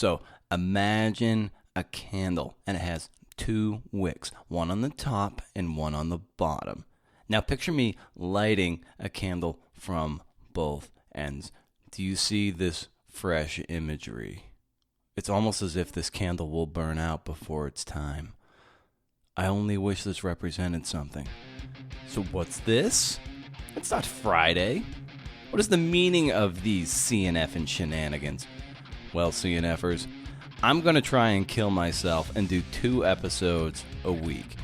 So imagine a candle, and it has two wicks, one on the top and one on the bottom. Now picture me lighting a candle from both ends. Do you see this fresh imagery? It's almost as if this candle will burn out before its time. I only wish this represented something. So what's this? It's not Friday. What is the meaning of these CNF and shenanigans? Well, CNFers, I'm going to try and kill myself and do 2 episodes a week.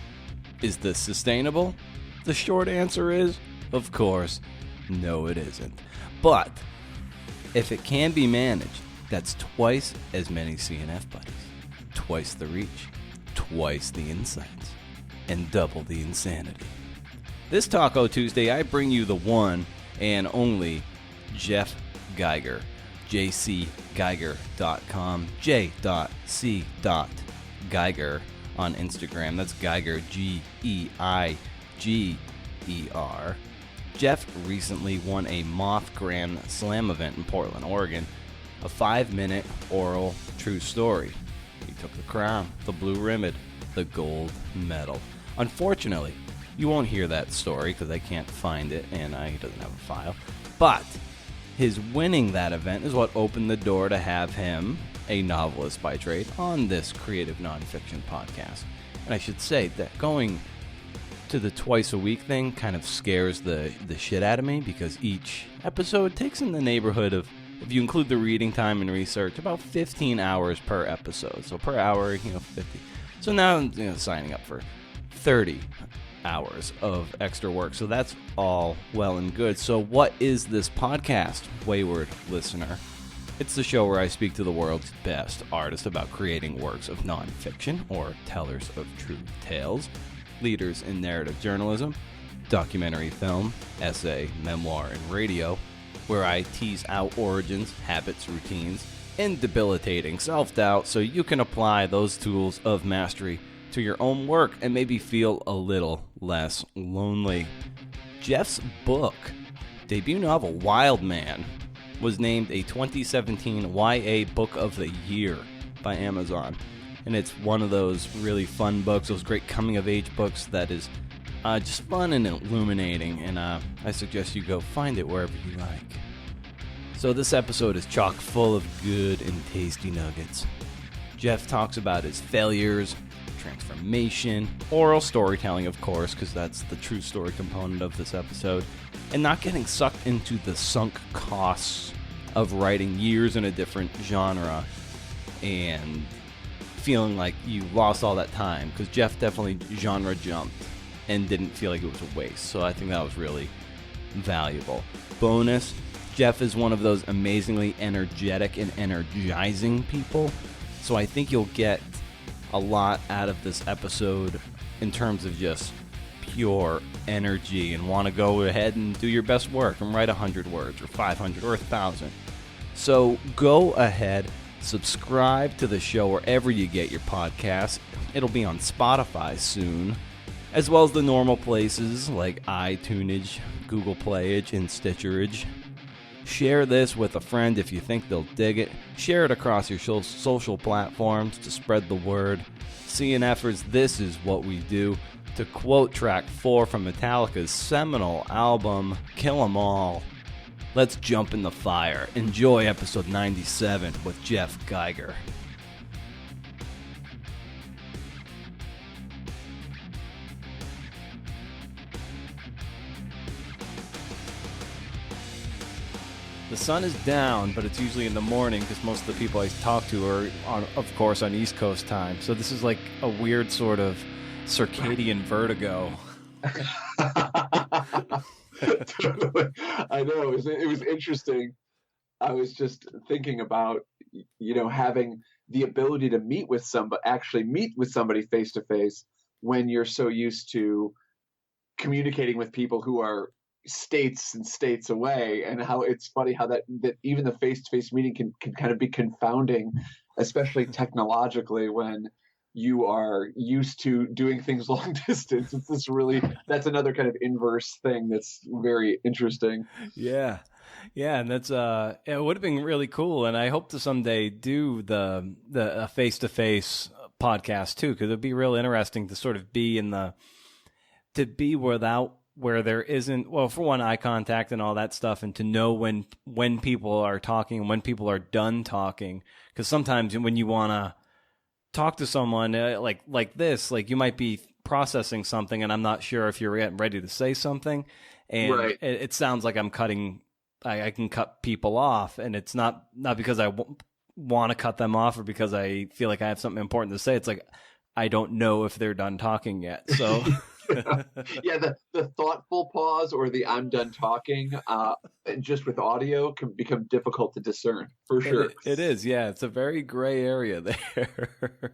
Is this sustainable? The short answer is, of course, no it isn't. But if it can be managed, that's twice as many CNF buddies, twice the reach, twice the insights, and double the insanity. This Taco Tuesday, I bring you the one and only Jeff Geiger, jcgeiger.com, j.c.geiger on Instagram. That's Geiger, Geiger. Jeff recently won a Moth Grand Slam event in Portland, Oregon, a 5-minute oral true story. He took the crown, the blue ribbon, the gold medal. Unfortunately, you won't hear that story because I can't find it and he doesn't have a file. But his winning that event is what opened the door to have him, a novelist by trade, on this creative nonfiction podcast. And I should say that going to the twice a week thing kind of scares the shit out of me because each episode takes in the neighborhood of, if you include the reading time and research, about 15 hours per episode. So per hour, 50. So now I'm signing up for 30 hours of extra work. So that's all well and good. So what is this podcast, wayward listener? It's the show where I speak to the world's best artists about creating works of nonfiction or tellers of true tales, leaders in narrative journalism, documentary film, essay, memoir, and radio, where I tease out origins, habits, routines, and debilitating self-doubt so you can apply those tools of mastery to your own work and maybe feel a little less lonely. Jeff's book, debut novel Wild Man, was named a 2017 YA Book of the Year by Amazon. And it's one of those really fun books, those great coming-of-age books that is just fun and illuminating. And I suggest you go find it wherever you like. So this episode is chock full of good and tasty nuggets. Jeff talks about his failures, transformation, oral storytelling, of course, because that's the true story component of this episode, and not getting sucked into the sunk costs of writing years in a different genre and feeling like you lost all that time, because Jeff definitely genre jumped and didn't feel like it was a waste. So I think that was really valuable. Bonus, Jeff is one of those amazingly energetic and energizing people. So I think you'll get a lot out of this episode in terms of just pure energy and want to go ahead and do your best work and write 100 words or 500 or 1,000. So go ahead, subscribe to the show wherever you get your podcasts. It'll be on Spotify soon, as well as the normal places like iTunes, Google Playage, and Stitcherage. Share this with a friend if you think they'll dig it. Share it across your social platforms to spread the word. CNFers, this is what we do. To quote track 4 from Metallica's seminal album, Kill 'Em All. Let's jump in the fire. Enjoy episode 97 with Jeff Geiger. The sun is down, but it's usually in the morning because most of the people I talk to are, of course, on East Coast time. So this is like a weird sort of circadian vertigo. Totally. I know. It was interesting. I was just thinking about, having the ability to actually meet with somebody face to face when you're so used to communicating with people who are states and states away, and how it's funny how that even the face-to-face meeting can kind of be confounding, especially technologically, when you are used to doing things long distance. That's another kind of inverse thing that's very interesting. Yeah. Yeah, and that's it would have been really cool, and I hope to someday do the face to face podcast too, because it'd be real interesting to sort of be in the to be without where there isn't, well, for one, eye contact and all that stuff, and to know when people are talking and when people are done talking, because sometimes when you want to talk to someone like this, like you might be processing something, and I'm not sure if you're getting ready to say something, and Right. it sounds like I'm cutting. I can cut people off, and it's not because I want to cut them off or because I feel like I have something important to say. It's like I don't know if they're done talking yet. So Yeah, the thoughtful pause or the I'm done talking, just with audio can become difficult to discern for sure. it is, yeah. It's a very gray area there.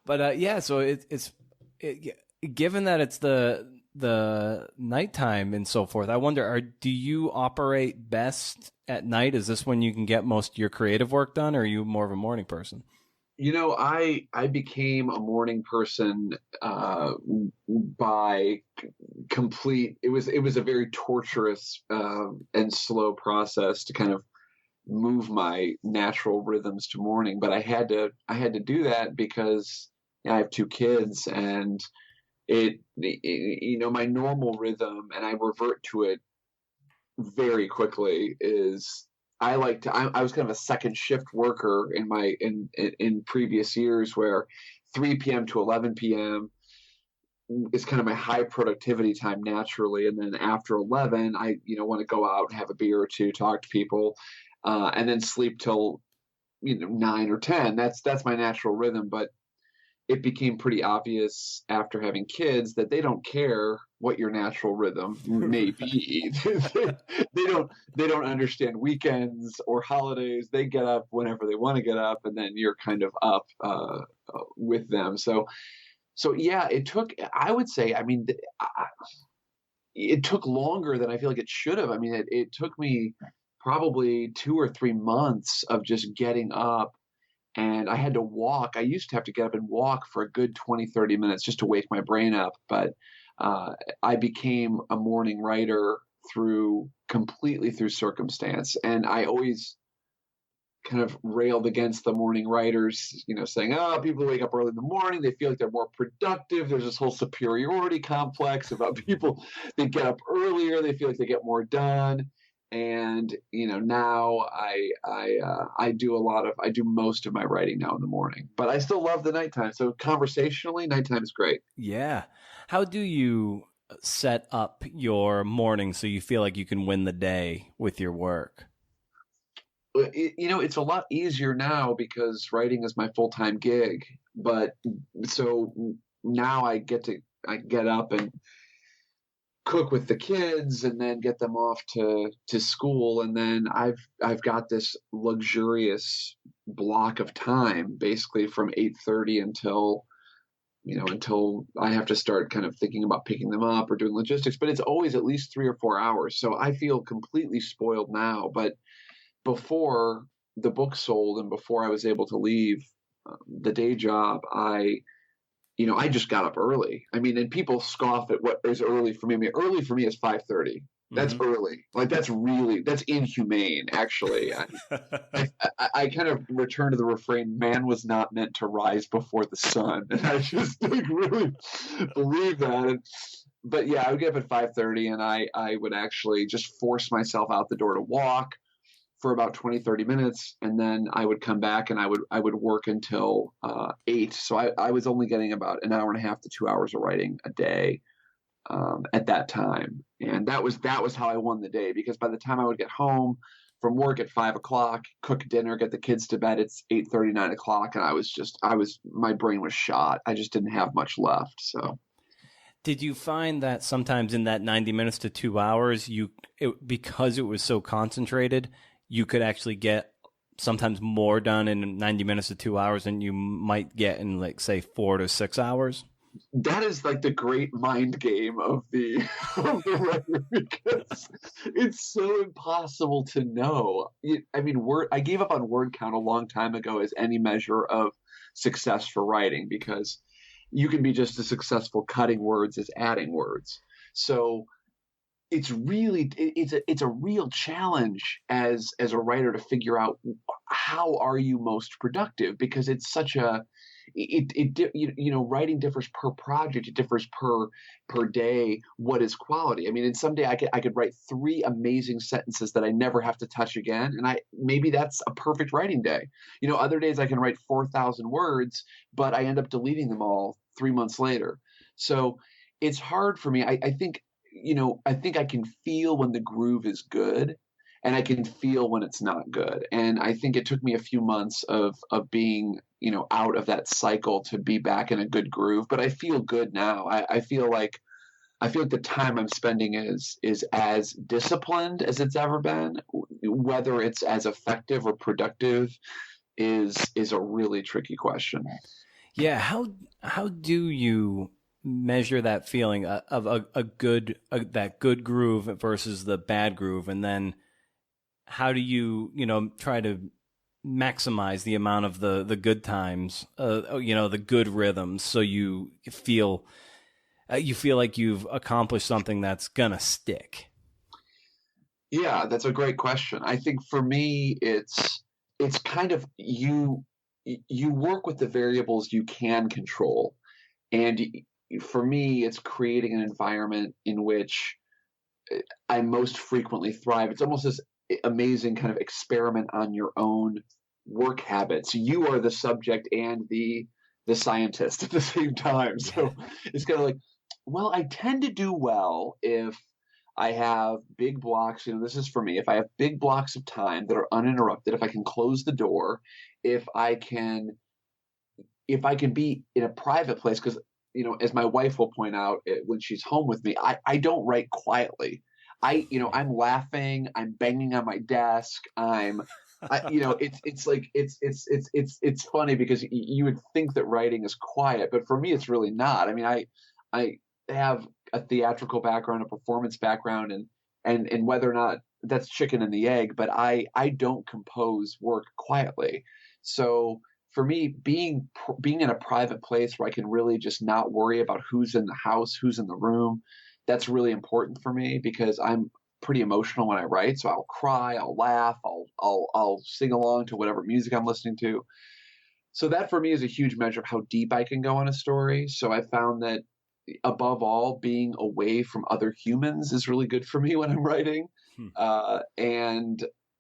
But yeah, so given that it's the nighttime and so forth. I wonder, do you operate best at night? Is this when you can get most of your creative work done, or are you more of a morning person? I became a morning person by complete. It was a very torturous and slow process to kind of move my natural rhythms to morning, but I had to do that because I have two kids, and my normal rhythm, and I revert to it very quickly, is I was kind of a second shift worker in previous years, where 3 p.m. to 11 p.m. is kind of my high productivity time naturally, and then after 11 I want to go out and have a beer or two, talk to people, and then sleep till 9 or 10. That's my natural rhythm. But it became pretty obvious after having kids that they don't care what your natural rhythm may be. They don't understand weekends or holidays. They get up whenever they want to get up, and then you're kind of up with them. So yeah, it took. I would say, I mean, it took longer than I feel like it should have. I mean, it took me probably 2 or 3 months of just getting up, and I had to walk. I used to have to get up and walk for a good 20, 30 minutes just to wake my brain up. But I became a morning writer completely through circumstance. And I always kind of railed against the morning writers, saying, oh, people who wake up early in the morning, they feel like they're more productive. There's this whole superiority complex about people that get up earlier. They feel like they get more done. And now I do most of my writing now in the morning, but I still love the nighttime. So conversationally, nighttime is great. Yeah. How do you set up your morning so you feel like you can win the day with your work? It's a lot easier now because writing is my full-time gig. But so now I get up and cook with the kids and then get them off to school, and then I've got this luxurious block of time basically from 8:30 until I have to start kind of thinking about picking them up or doing logistics, but it's always at least 3 or 4 hours. So I feel completely spoiled now. But before the book sold and before I was able to leave the day job, I just got up early. I mean, and people scoff at what is early for me. I mean, early for me is 5:30. That's early. Like that's inhumane, actually. I kind of return to the refrain, man was not meant to rise before the sun. And I just really believe that. But yeah, I would get up at 5:30, and I would actually just force myself out the door to walk for about 20, 30 minutes. And then I would come back and I would work until 8. So I was only getting about an hour and a half to 2 hours of writing a day at that time. And that was how I won the day, because by the time I would get home from work at 5 o'clock, cook dinner, get the kids to bed, it's 8:30, 9 o'clock. And my brain was shot. I just didn't have much left. So. Did you find that sometimes in that 90 minutes to 2 hours, because it was so concentrated, you could actually get sometimes more done in 90 minutes to 2 hours than you might get in, like, say, 4 to 6 hours? That is like the great mind game of the writer, because it's so impossible to know. I mean, I gave up on word count a long time ago as any measure of success for writing, because you can be just as successful cutting words as adding words. So it's a real challenge as a writer to figure out how are you most productive, because it's such a writing differs per project, it differs per day. What is quality? I mean, in some day I could write 3 amazing sentences that I never have to touch again, and I maybe that's a perfect writing day. Other days I can write 4,000 words, but I end up deleting them all 3 months later. So it's hard for me. I think I think I can feel when the groove is good, and I can feel when it's not good. And I think it took me a few months of being, out of that cycle to be back in a good groove. But I feel good now. I feel like the time I'm spending is as disciplined as it's ever been. Whether it's as effective or productive is a really tricky question. Yeah, how do you measure that feeling of a good that good groove versus the bad groove, and then how do you try to maximize the amount of the good times, the good rhythms, so you feel like you've accomplished something that's gonna stick? Yeah, that's a great question. I think for me, it's kind of you work with the variables you can control, and for me, it's creating an environment in which I most frequently thrive. It's almost this amazing kind of experiment on your own work habits. You are the subject and the scientist at the same time. So it's kind of like, well, I tend to do well if I have big blocks. This is for me. If I have big blocks of time that are uninterrupted, if I can close the door, if I can be in a private place, because as my wife will point out when she's home with me, I don't write quietly. I'm laughing, I'm banging on my desk, it's like it's funny because you would think that writing is quiet, but for me it's really not. I mean, I have a theatrical background, a performance background, and whether or not that's chicken and the egg, but I don't compose work quietly. So for me, being in a private place where I can really just not worry about who's in the house, who's in the room, that's really important for me, because I'm pretty emotional when I write. So I'll cry, I'll laugh, I'll sing along to whatever music I'm listening to. So that for me is a huge measure of how deep I can go on a story. So I found that above all, being away from other humans is really good for me when I'm writing.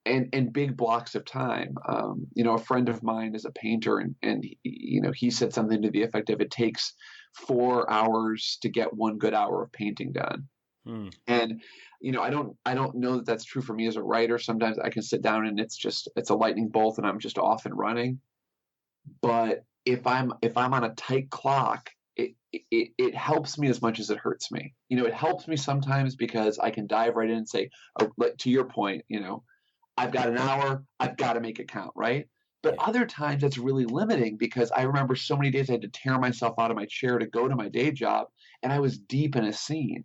And big blocks of time. A friend of mine is a painter, and he said something to the effect of, it takes 4 hours to get 1 good hour of painting done. And I don't know that that's true for me as a writer. Sometimes I can sit down and it's a lightning bolt and I'm just off and running. But if I'm on a tight clock, it helps me as much as it hurts me. It helps me sometimes because I can dive right in and say, to your point, I've got an hour, I've got to make it count, right? But other times that's really limiting, because I remember so many days I had to tear myself out of my chair to go to my day job, and I was deep in a scene.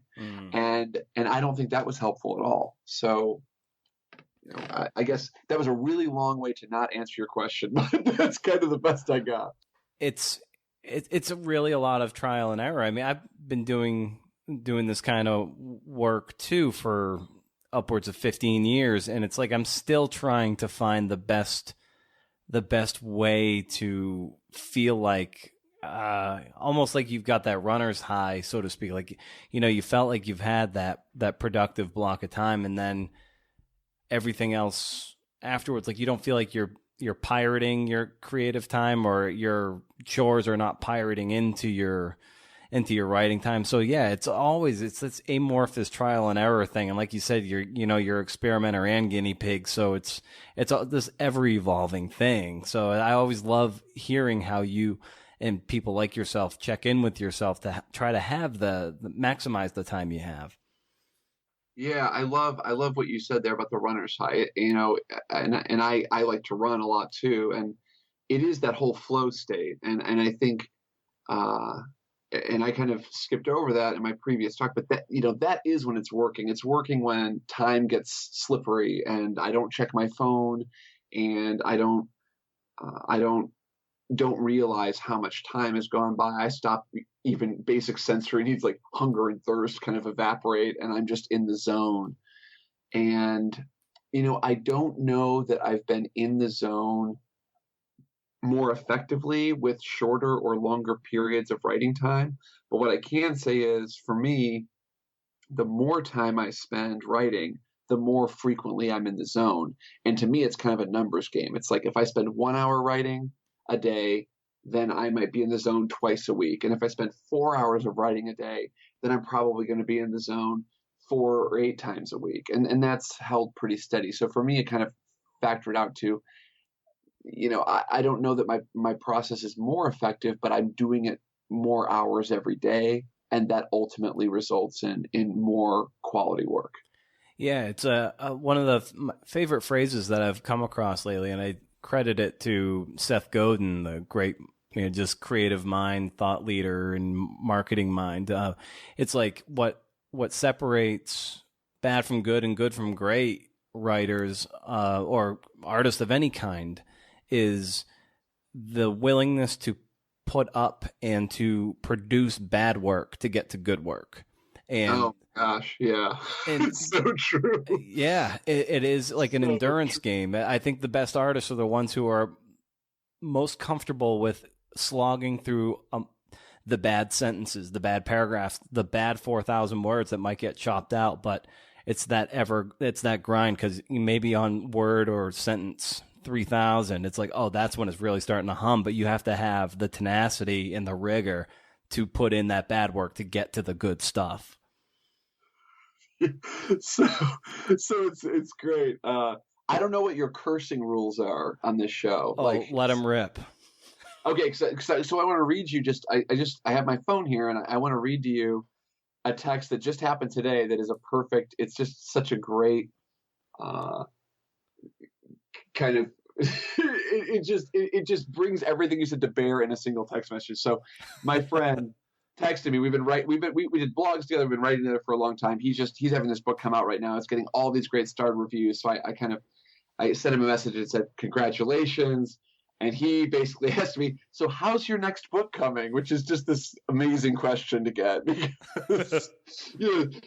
And I don't think that was helpful at all. So I guess that was a really long way to not answer your question, but that's kind of the best I got. It's really a lot of trial and error. I mean, I've been doing this kind of work too for upwards of 15 years, and it's like I'm still trying to find the best way to feel like almost like you've got that runner's high, so to speak. Like, you felt like you've had that productive block of time, and then everything else afterwards, like you don't feel like you're pirating your creative time, or your chores are not pirating into your writing time. So yeah, it's this amorphous trial and error thing. And like you said, you're experimenter and guinea pig. So it's this ever evolving thing. So I always love hearing how you and people like yourself check in with yourself to try to have the maximize the time you have. Yeah, I love what you said there about the runner's high. And I like to run a lot too, and it is that whole flow state. And I think and I kind of skipped over that in my previous talk, but that is when it's working. It's working when time gets slippery and I don't check my phone, and I don't realize how much time has gone by. I stop, even basic sensory needs like hunger and thirst kind of evaporate, and I'm just in the zone. And, I don't know that I've been in the zone more effectively with shorter or longer periods of writing time. But what I can say is, for me, the more time I spend writing, the more frequently I'm in the zone. And to me, it's kind of a numbers game. It's like if I spend 1 hour writing a day, then I might be in the zone twice a week. And if I spend 4 hours of writing a day, then I'm probably going to be in the zone 4 or 8 times a week. And that's held pretty steady. So for me, it kind of factored out to, I don't know that my process is more effective, but I'm doing it more hours every day. And that ultimately results in more quality work. Yeah, it's one of my favorite phrases that I've come across lately, and I credit it to Seth Godin, the great, just creative mind, thought leader, and marketing mind. It's like what separates bad from good and good from great writers or artists of any kind is the willingness to put up and to produce bad work to get to good work. And oh gosh, yeah, it's so true. Yeah, it is like an endurance game. I think the best artists are the ones who are most comfortable with slogging through the bad sentences, the bad paragraphs, the bad 4,000 words that might get chopped out. But it's that grind, because maybe on word or sentence 3,000, it's like, oh, that's when it's really starting to hum. But you have to have the tenacity and the rigor to put in that bad work to get to the good stuff. So it's great. I don't know what your cursing rules are on this show. Oh, let them rip. Okay, so I want to read you. I have my phone here, and I want to read to you a text that just happened today. That is a perfect. It's just such a great kind of. it just brings everything you said to bear in a single text message. So, my friend texted me. We did blogs together. We've been writing together for a long time. He's having this book come out right now. It's getting all these great starred reviews. So I sent him a message that said congratulations, and he basically asked me, so how's your next book coming? Which is just this amazing question to get. Because,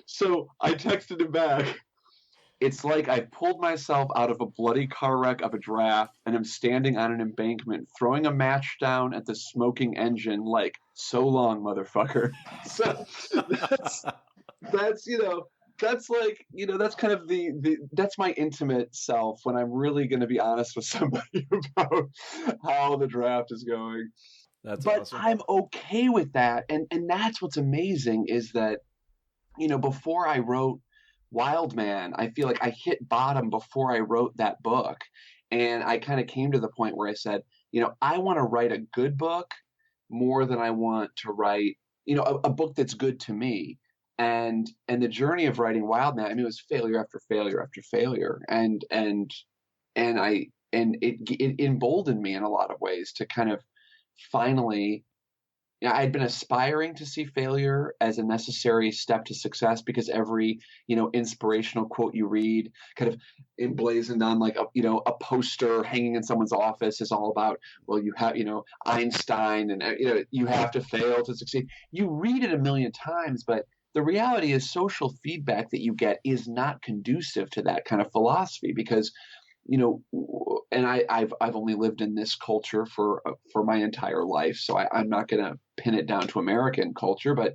so I texted him back. It's like I pulled myself out of a bloody car wreck of a draft, and I'm standing on an embankment, throwing a match down at the smoking engine like, so long, motherfucker. So that's like, that's kind of that's my intimate self when I'm really going to be honest with somebody about how the draft is going. But awesome. I'm okay with that. And that's what's amazing is that, before I wrote Wild Man, I feel like I hit bottom before I wrote that book. And I kind of came to the point where I said, I want to write a good book more than I want to write, a book that's good to me. And the journey of writing Wild Man, it was failure after failure after failure. And it emboldened me in a lot of ways to kind of finally, I'd been aspiring to see failure as a necessary step to success, because every, inspirational quote you read kind of emblazoned on like a poster hanging in someone's office is all about, well, you have, Einstein, and, you have to fail to succeed. You read it a million times, but the reality is social feedback that you get is not conducive to that kind of philosophy, because and I've only lived in this culture for my entire life, so I'm not going to pin it down to American culture, but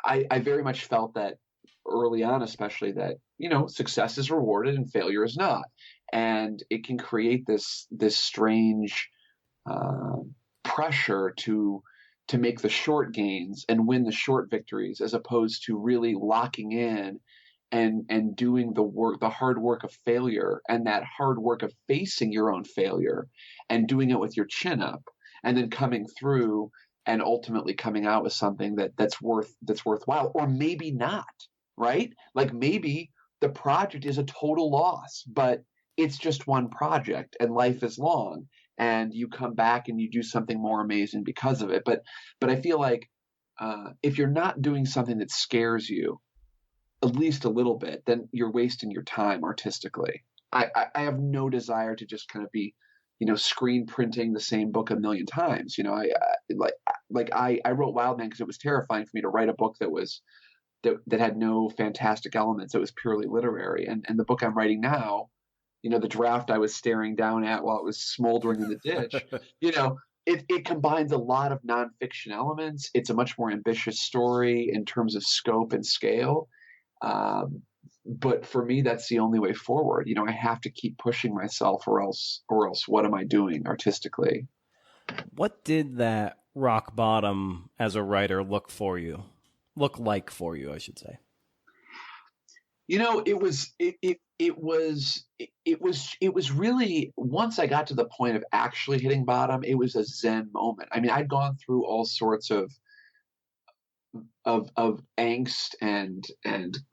I very much felt that early on, especially, that success is rewarded and failure is not, and it can create this strange pressure to make the short gains and win the short victories, as opposed to really locking in and doing the hard work of failure, and that hard work of facing your own failure and doing it with your chin up, and then coming through and ultimately coming out with something that's worthwhile, or maybe not, right? Like maybe the project is a total loss, but it's just one project and life is long, and you come back and you do something more amazing because of it. But I feel like if you're not doing something that scares you at least a little bit, then you're wasting your time artistically. I have no desire to just kind of be, screen printing the same book a million times. like I wrote Wildman because it was terrifying for me to write a book that had no fantastic elements. It was purely literary. And the book I'm writing now, the draft I was staring down at while it was smoldering in the ditch, you know, it combines a lot of nonfiction elements. It's a much more ambitious story in terms of scope and scale. But for me, that's the only way forward. I have to keep pushing myself, or else what am I doing artistically? What did that rock bottom as a writer look like for you, I should say? It was really, once I got to the point of actually hitting bottom, it was a Zen moment. I mean, I'd gone through all sorts of angst and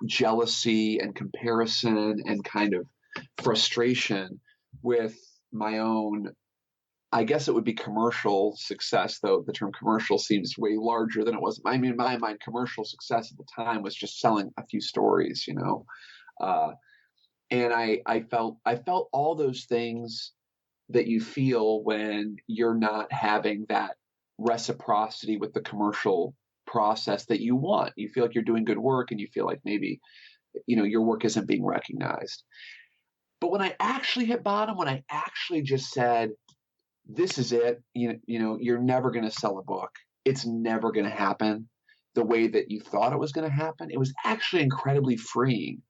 jealousy and comparison and kind of frustration with my own, I guess it would be commercial success, though the term commercial seems way larger than it was. I mean, in my mind, commercial success at the time was just selling a few stories, and I felt all those things that you feel when you're not having that reciprocity with the commercial process that you want. You feel like you're doing good work, and you feel like maybe, your work isn't being recognized. But when I actually hit bottom, when I actually just said, this is it, you're never going to sell a book. It's never going to happen the way that you thought it was going to happen. It was actually incredibly freeing.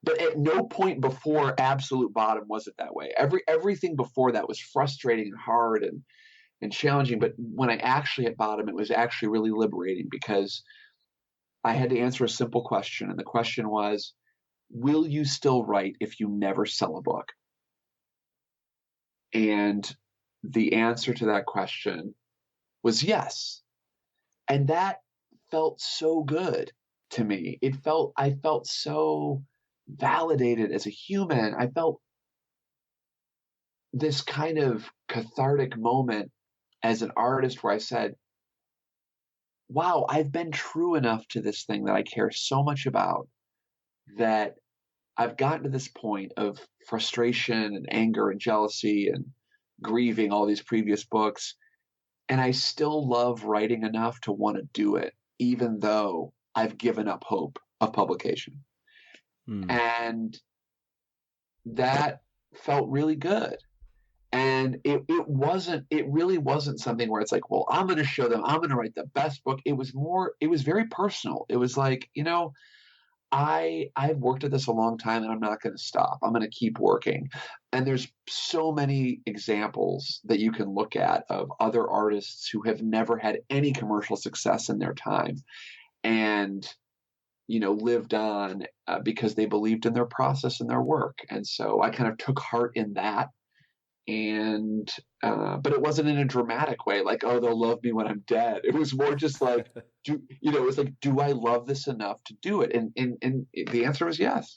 But at no point before absolute bottom was it that way. Everything before that was frustrating and hard and challenging. But when I actually hit bottom, it was actually really liberating, because I had to answer a simple question. And the question was, will you still write if you never sell a book? And the answer to that question was yes. And that felt so good to me. I felt so validated as a human. I felt this kind of cathartic moment as an artist where I said, wow, I've been true enough to this thing that I care so much about, that I've gotten to this point of frustration and anger and jealousy and grieving all these previous books, and I still love writing enough to want to do it, even though I've given up hope of publication. And that felt really good. And it really wasn't something where it's like, well, I'm going to show them, I'm going to write the best book. It was very personal. It was like, I've worked at this a long time, and I'm not going to stop. I'm going to keep working. And there's so many examples that you can look at of other artists who have never had any commercial success in their time, and, lived on because they believed in their process and their work. And so I kind of took heart in that. And but it wasn't in a dramatic way, like, oh, they'll love me when I'm dead. It was more just like, it was like, do I love this enough to do it? And the answer was yes.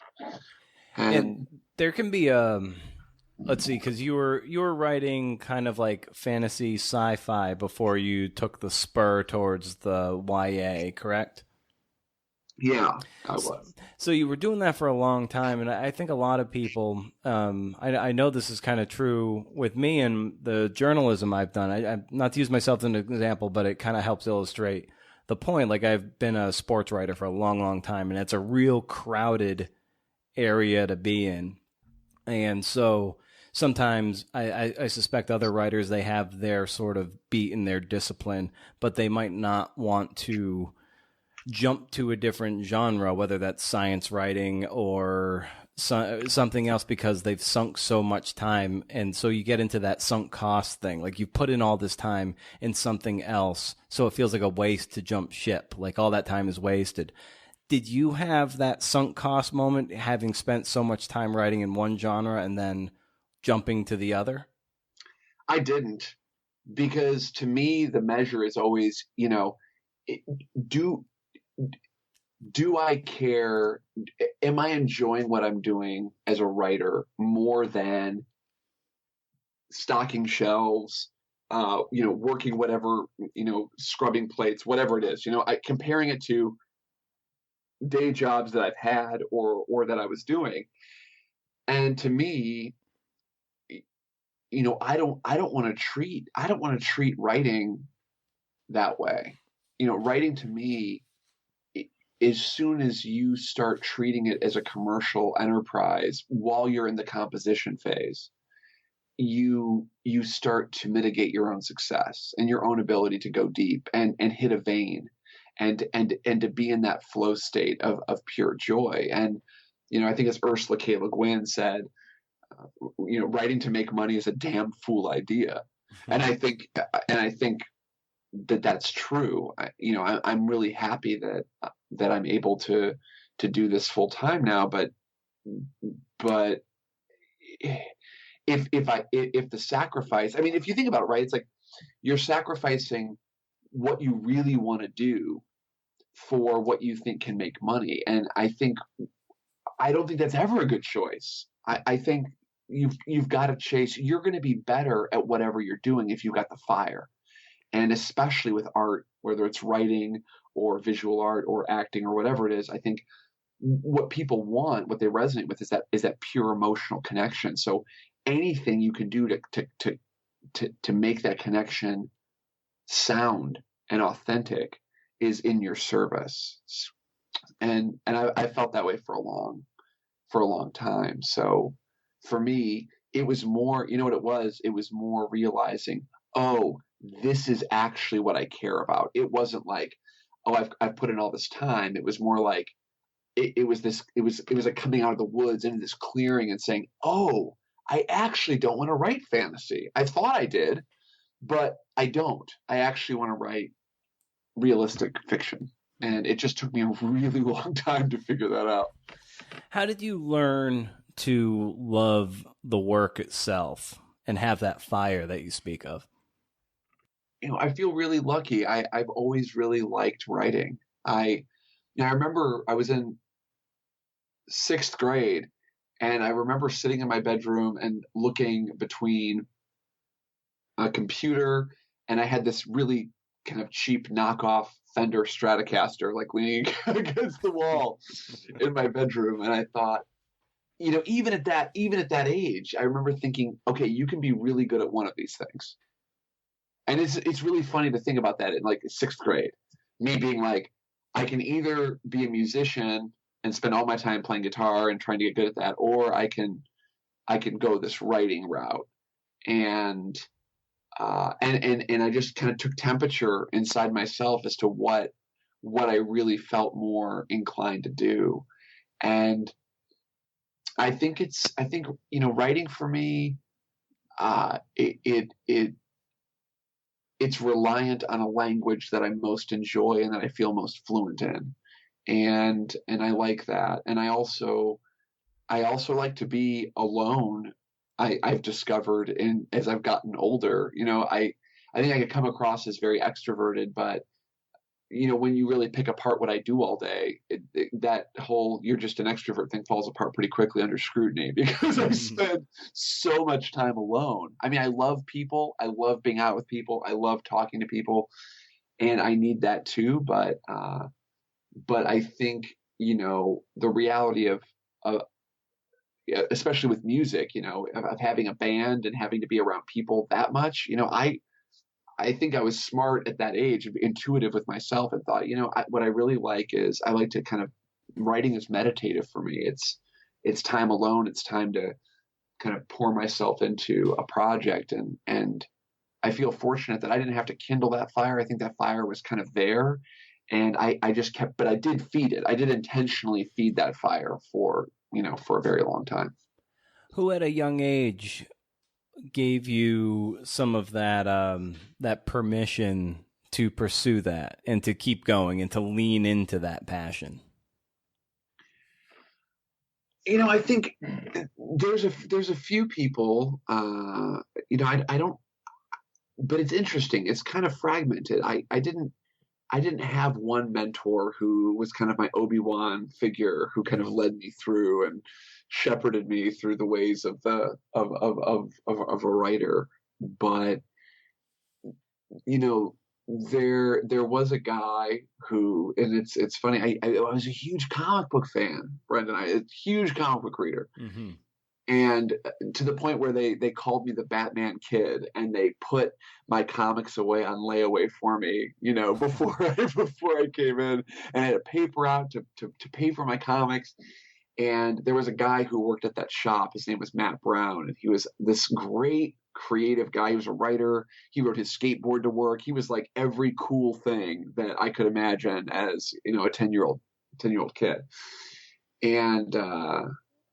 And there can be let's see, because you were writing kind of like fantasy sci-fi before you took the spur towards the YA, correct? Yeah, I was. So you were doing that for a long time, and I think a lot of people, I know this is kind of true with me and the journalism I've done. I not to use myself as an example, but it kind of helps illustrate the point. Like, I've been a sports writer for a long, long time, and it's a real crowded area to be in. And so sometimes I suspect other writers, they have their sort of beat in their discipline, but they might not want to jump to a different genre, whether that's science writing or something else, because they've sunk so much time. And so you get into that sunk cost thing. Like, you've put in all this time in something else, so it feels like a waste to jump ship. Like, all that time is wasted. Did you have that sunk cost moment, having spent so much time writing in one genre and then jumping to the other? I didn't, because to me, the measure is always, do I care? Am I enjoying what I'm doing as a writer more than stocking shelves, working whatever, scrubbing plates, whatever it is, comparing it to day jobs that I've had or that I was doing. And to me, I don't want to treat writing that way. Writing to me, as soon as you start treating it as a commercial enterprise while you're in the composition phase, you start to mitigate your own success and your own ability to go deep and hit a vein and to be in that flow state of pure joy. And I think as Ursula K. Le Guin said, writing to make money is a damn fool idea. And I think that that's true. I'm really happy that I'm able to do this full time now. But if the sacrifice, I mean, if you think about it, right, it's like you're sacrificing what you really want to do for what you think can make money. And I don't think that's ever a good choice. I think you've got to chase. You're going to be better at whatever you're doing if you've got the fire. And especially with art, whether it's writing or visual art or acting or whatever it is, I think what people want, what they resonate with, is that pure emotional connection. So anything you can do to make that connection sound and authentic is in your service. And I felt that way for a long time. So for me, it was more, what it was? It was more realizing, oh, this is actually what I care about. It wasn't like, oh, I've put in all this time. It was more like it was like coming out of the woods into this clearing and saying, oh, I actually don't want to write fantasy. I thought I did, but I don't. I actually want to write realistic fiction. And it just took me a really long time to figure that out. How did you learn to love the work itself and have that fire that you speak of? I feel really lucky. I've always really liked writing. I remember I was in 6th grade, and I remember sitting in my bedroom and looking between a computer, and I had this really kind of cheap knockoff Fender Stratocaster, like leaning against the wall in my bedroom. And I thought, even at that age, I remember thinking, okay, you can be really good at one of these things. And it's really funny to think about that in like 6th grade, me being like, I can either be a musician and spend all my time playing guitar and trying to get good at that, or I can go this writing route. And I just kind of took temperature inside myself as to what I really felt more inclined to do. And I think writing for me, it's reliant on a language that I most enjoy and that I feel most fluent in. And I like that. And I also like to be alone. I've discovered as I've gotten older, I think I could come across as very extroverted, but when you really pick apart what I do all day, that whole "you're just an extrovert" thing falls apart pretty quickly under scrutiny, because I spend so much time alone. I mean, I love people. I love being out with people. I love talking to people, and I need that too. But I think, the reality of especially with music, of having a band and having to be around people that much, I think I was smart at that age, intuitive with myself, and thought, what I really like is I like to kind of, writing is meditative for me. It's time alone. It's time to kind of pour myself into a project. And I feel fortunate that I didn't have to kindle that fire. I think that fire was kind of there, and I just kept, but I did feed it. I did intentionally feed that fire for a very long time. Who at a young age gave you some of that permission to pursue that and to keep going and to lean into that passion? I think there's a few people, I don't, but it's interesting. It's kind of fragmented. I didn't have one mentor who was kind of my Obi-Wan figure who kind of led me through and shepherded me through the ways of a writer. But there was a guy who, and it's funny. I was a huge comic book fan, Brendan. A huge comic book reader, and to the point where they called me the Batman Kid, and they put my comics away on layaway for me, before before I came in, and I had a paper out to pay for my comics. And there was a guy who worked at that shop. His name was Matt Brown, and he was this great creative guy. He was a writer. He rode his skateboard to work. He was like every cool thing that I could imagine as a 10-year-old kid. And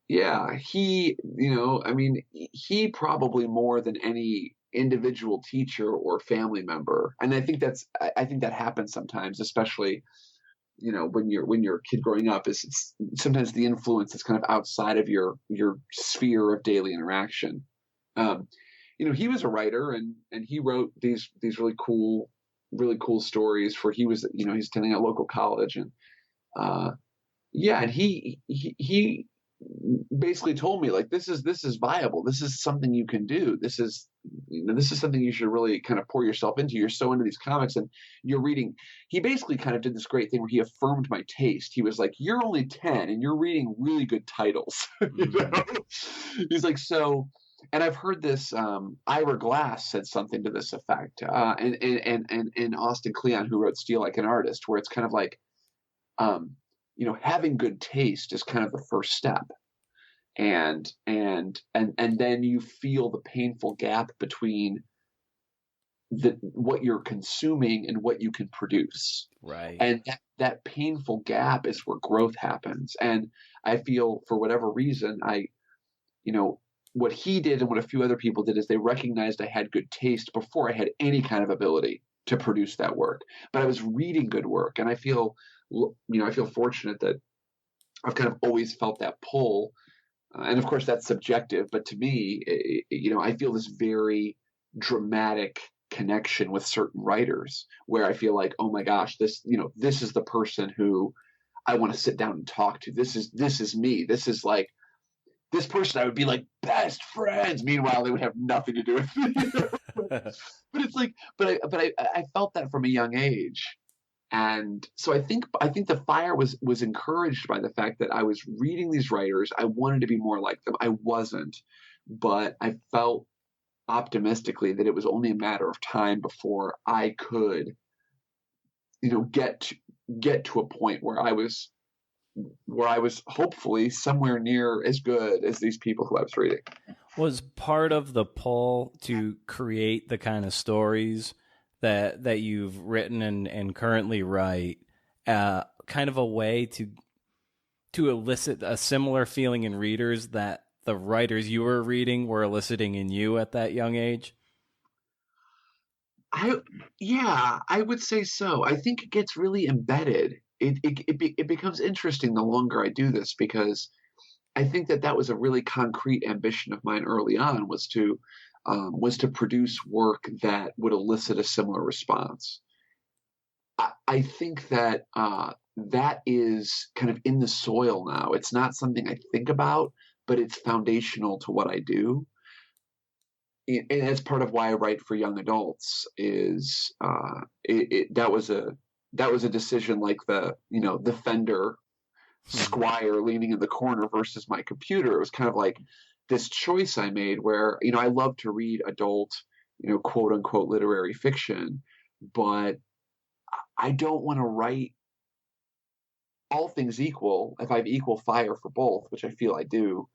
yeah, he probably more than any individual teacher or family member, and I think that happens sometimes, especially when you're a kid growing up, is it's sometimes the influence is kind of outside of your sphere of daily interaction. He was a writer, and he wrote these really cool stories for he's attending a local college, and and he basically told me, like, this is viable. This is something you can do. This is something you should really kind of pour yourself into. You're so into these comics, and you're reading. He basically kind of did this great thing where he affirmed my taste. He was like, "You're only 10 and you're reading really good titles." He's like, so, and I've heard this. Ira Glass said something to this effect, and Austin Kleon, who wrote Steal Like an Artist, where it's kind of like, having good taste is kind of the first step, and then you feel the painful gap between what you're consuming and what you can produce. Right. And that painful gap is where growth happens. And I feel, for whatever reason, what he did and what a few other people did is they recognized I had good taste before I had any kind of ability to produce that work. But I was reading good work, and I feel fortunate that I've kind of always felt that pull. And of course that's subjective, but to me, I feel this very dramatic connection with certain writers where I feel like, oh my gosh, this is the person who I want to sit down and talk to. This is me. This is like, this person I would be like best friends. Meanwhile, they would have nothing to do with me. But it's like, but I felt that from a young age. And so I think the fire was encouraged by the fact that I was reading these writers. I wanted to be more like them. I wasn't, but I felt optimistically that it was only a matter of time before I could, get to a point where I was hopefully somewhere near as good as these people who I was reading. Was part of the pull to create the kind of stories that you've written and currently write, kind of a way to elicit a similar feeling in readers that the writers you were reading were eliciting in you at that young age? I would say so. I think it gets really embedded. It becomes interesting the longer I do this, because I think that was a really concrete ambition of mine early on, was to produce work that would elicit a similar response. I think that that is kind of in the soil now. It's not something I think about, but it's foundational to what I do. And that's part of why I write for young adults. Is that was a decision, like the Fender Squire leaning in the corner versus my computer. It was kind of like this choice I made where, I love to read adult, quote unquote literary fiction, but I don't want to write, all things equal, if I have equal fire for both, which I feel I do,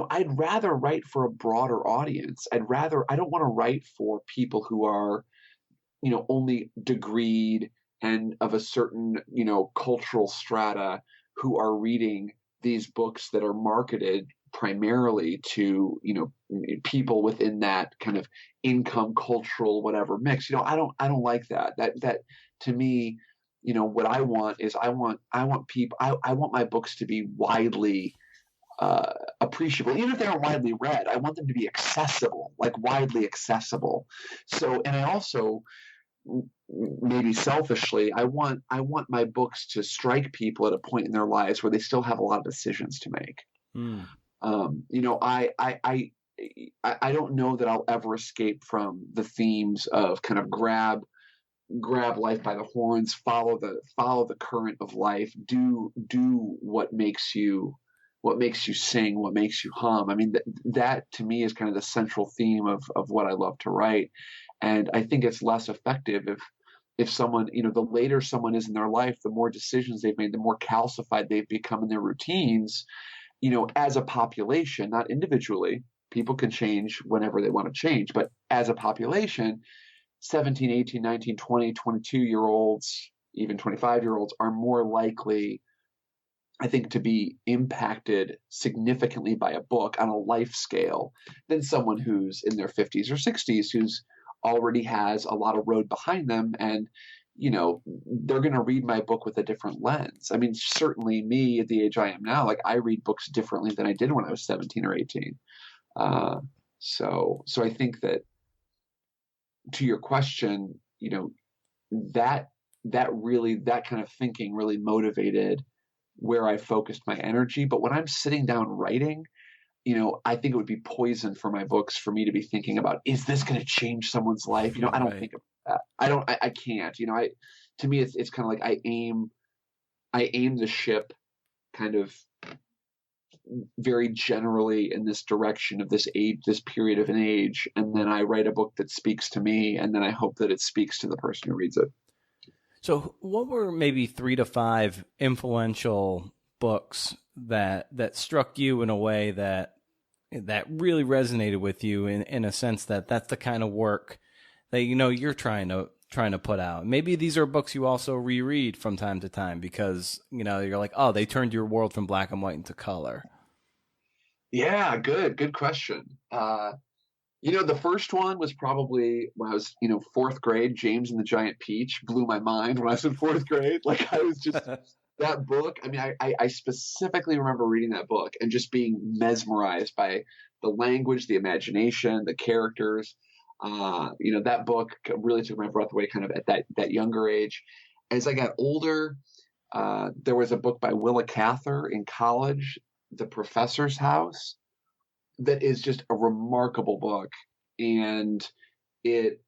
I'd rather write for a broader audience. I don't want to write for people who are, only degreed and of a certain, cultural strata, who are reading these books that are marketed primarily to, people within that kind of income, cultural, whatever mix. I don't like that. That to me, what I want is I want people, I want my books to be widely appreciable. Even if they aren't widely read, I want them to be accessible, like widely accessible. So, and I also, maybe selfishly, I want my books to strike people at a point in their lives where they still have a lot of decisions to make. I don't know that I'll ever escape from the themes of kind of grab life by the horns, follow the current of life, do what makes you what makes you sing, what makes you hum. I mean, that to me is kind of the central theme of what I love to write. And I think it's less effective if someone, the later someone is in their life, the more decisions they've made, the more calcified they've become in their routines, as a population, not individually. People can change whenever they want to change, but as a population, 17, 18, 19, 20, 22-year-olds, even 25-year-olds are more likely, I think, to be impacted significantly by a book on a life scale than someone who's in their 50s or 60s, who's already has a lot of road behind them, and they're going to read my book with a different lens. I mean, certainly me at the age I am now, like, I read books differently than I did when I was 17 or 18. So I think that, to your question, that kind of thinking really motivated where I focused my energy. But when I'm sitting down writing, I think it would be poison for my books for me to be thinking about, is this going to change someone's life? I don't think of that. I can't, to me, it's kind of like I aim the ship kind of very generally in this direction of this age, this period of an age. And then I write a book that speaks to me. And then I hope that it speaks to the person who reads it. So what were maybe 3 to 5 influential books that struck you in a way that really resonated with you in a sense that that's the kind of work that you're trying to put out? Maybe these are books you also reread from time to time because you're like, oh, they turned your world from black and white into color. Yeah, good question. The first one was probably when I was, fourth grade. James and the Giant Peach blew my mind when I was in fourth grade. Like, I was just that book. I mean, I specifically remember reading that book and just being mesmerized by the language, the imagination, the characters. That book really took my breath away kind of at that younger age. As I got older, there was a book by Willa Cather in college, The Professor's House, that is just a remarkable book. And it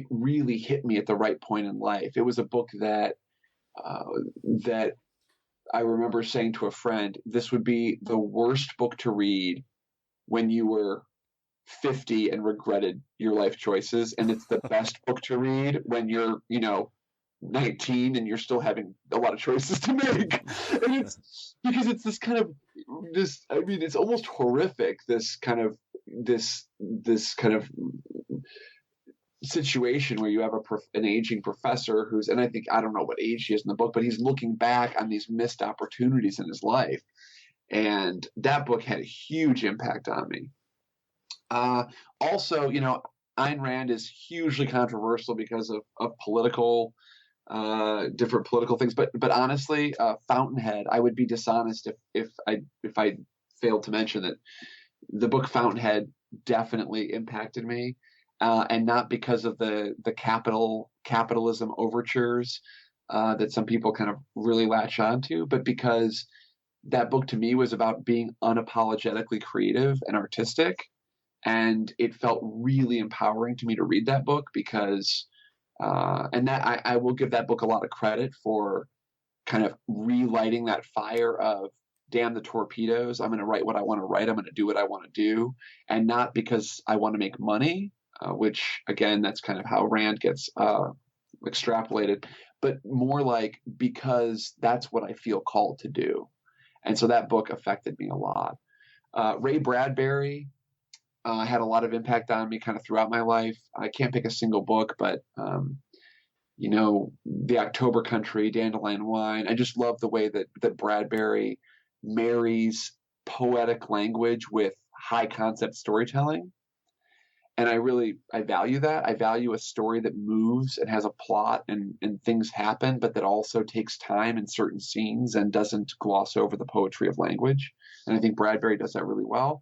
really hit me at the right point in life. It was a book that I remember saying to a friend, this would be the worst book to read when you were 50 and regretted your life choices. And it's the best book to read when you're, 19 and you're still having a lot of choices to make. And it's because it's this kind of it's almost horrific, this kind of situation where you have an aging professor who's, and I don't know what age he is in the book, but he's looking back on these missed opportunities in his life. And that book had a huge impact on me. Also, Ayn Rand is hugely controversial because of political, different political things. But honestly, Fountainhead, I would be dishonest if I failed to mention that the book Fountainhead definitely impacted me, and not because of the capitalism overtures that some people kind of really latch onto, but because that book to me was about being unapologetically creative and artistic. And it felt really empowering to me to read that book because, and that I will give that book a lot of credit for kind of relighting that fire of, damn the torpedoes, I'm going to write what I want to write, I'm going to do what I want to do, and not because I want to make money, which again, that's kind of how Rand gets extrapolated, but more like because that's what I feel called to do. And so that book affected me a lot. Ray Bradbury had a lot of impact on me kind of throughout my life. I can't pick a single book, but The October Country, Dandelion Wine. I just love the way that Bradbury marries poetic language with high concept storytelling. And I value that. I value a story that moves and has a plot and things happen, but that also takes time in certain scenes and doesn't gloss over the poetry of language. And I think Bradbury does that really well.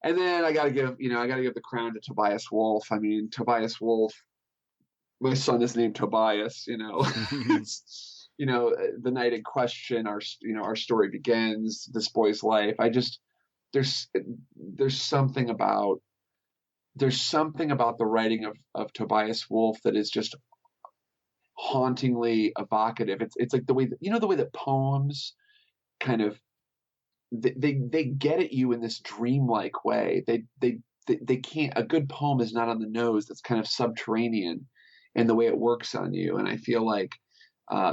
And then I got to give the crown to Tobias Wolff. I mean, Tobias Wolff, my son is named Tobias, it's, The Night in Question, our story begins, this boy's life. There's something about the writing of Tobias Wolff that is just hauntingly evocative. It's like the way that poems kind of they get at you in this dreamlike way. They can't. A good poem is not on the nose. That's kind of subterranean in the way it works on you. And I feel like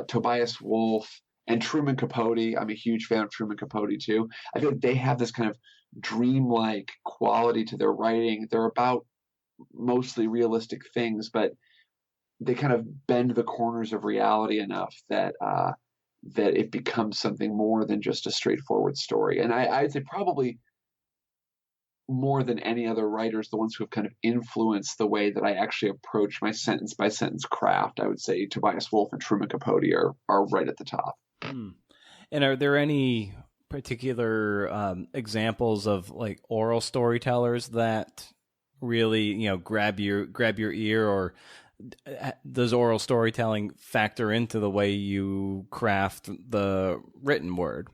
Tobias Wolff and Truman Capote. I'm a huge fan of Truman Capote too. I feel like they have this kind of dreamlike quality to their writing. They're about mostly realistic things, but they kind of bend the corners of reality enough that that it becomes something more than just a straightforward story. And I'd say probably more than any other writers, the ones who have kind of influenced the way that I actually approach my sentence by sentence craft, I would say Tobias Wolff and Truman Capote are right at the top. Hmm. And are there any particular examples of like oral storytellers that really, grab your ear, or does oral storytelling factor into the way you craft the written word?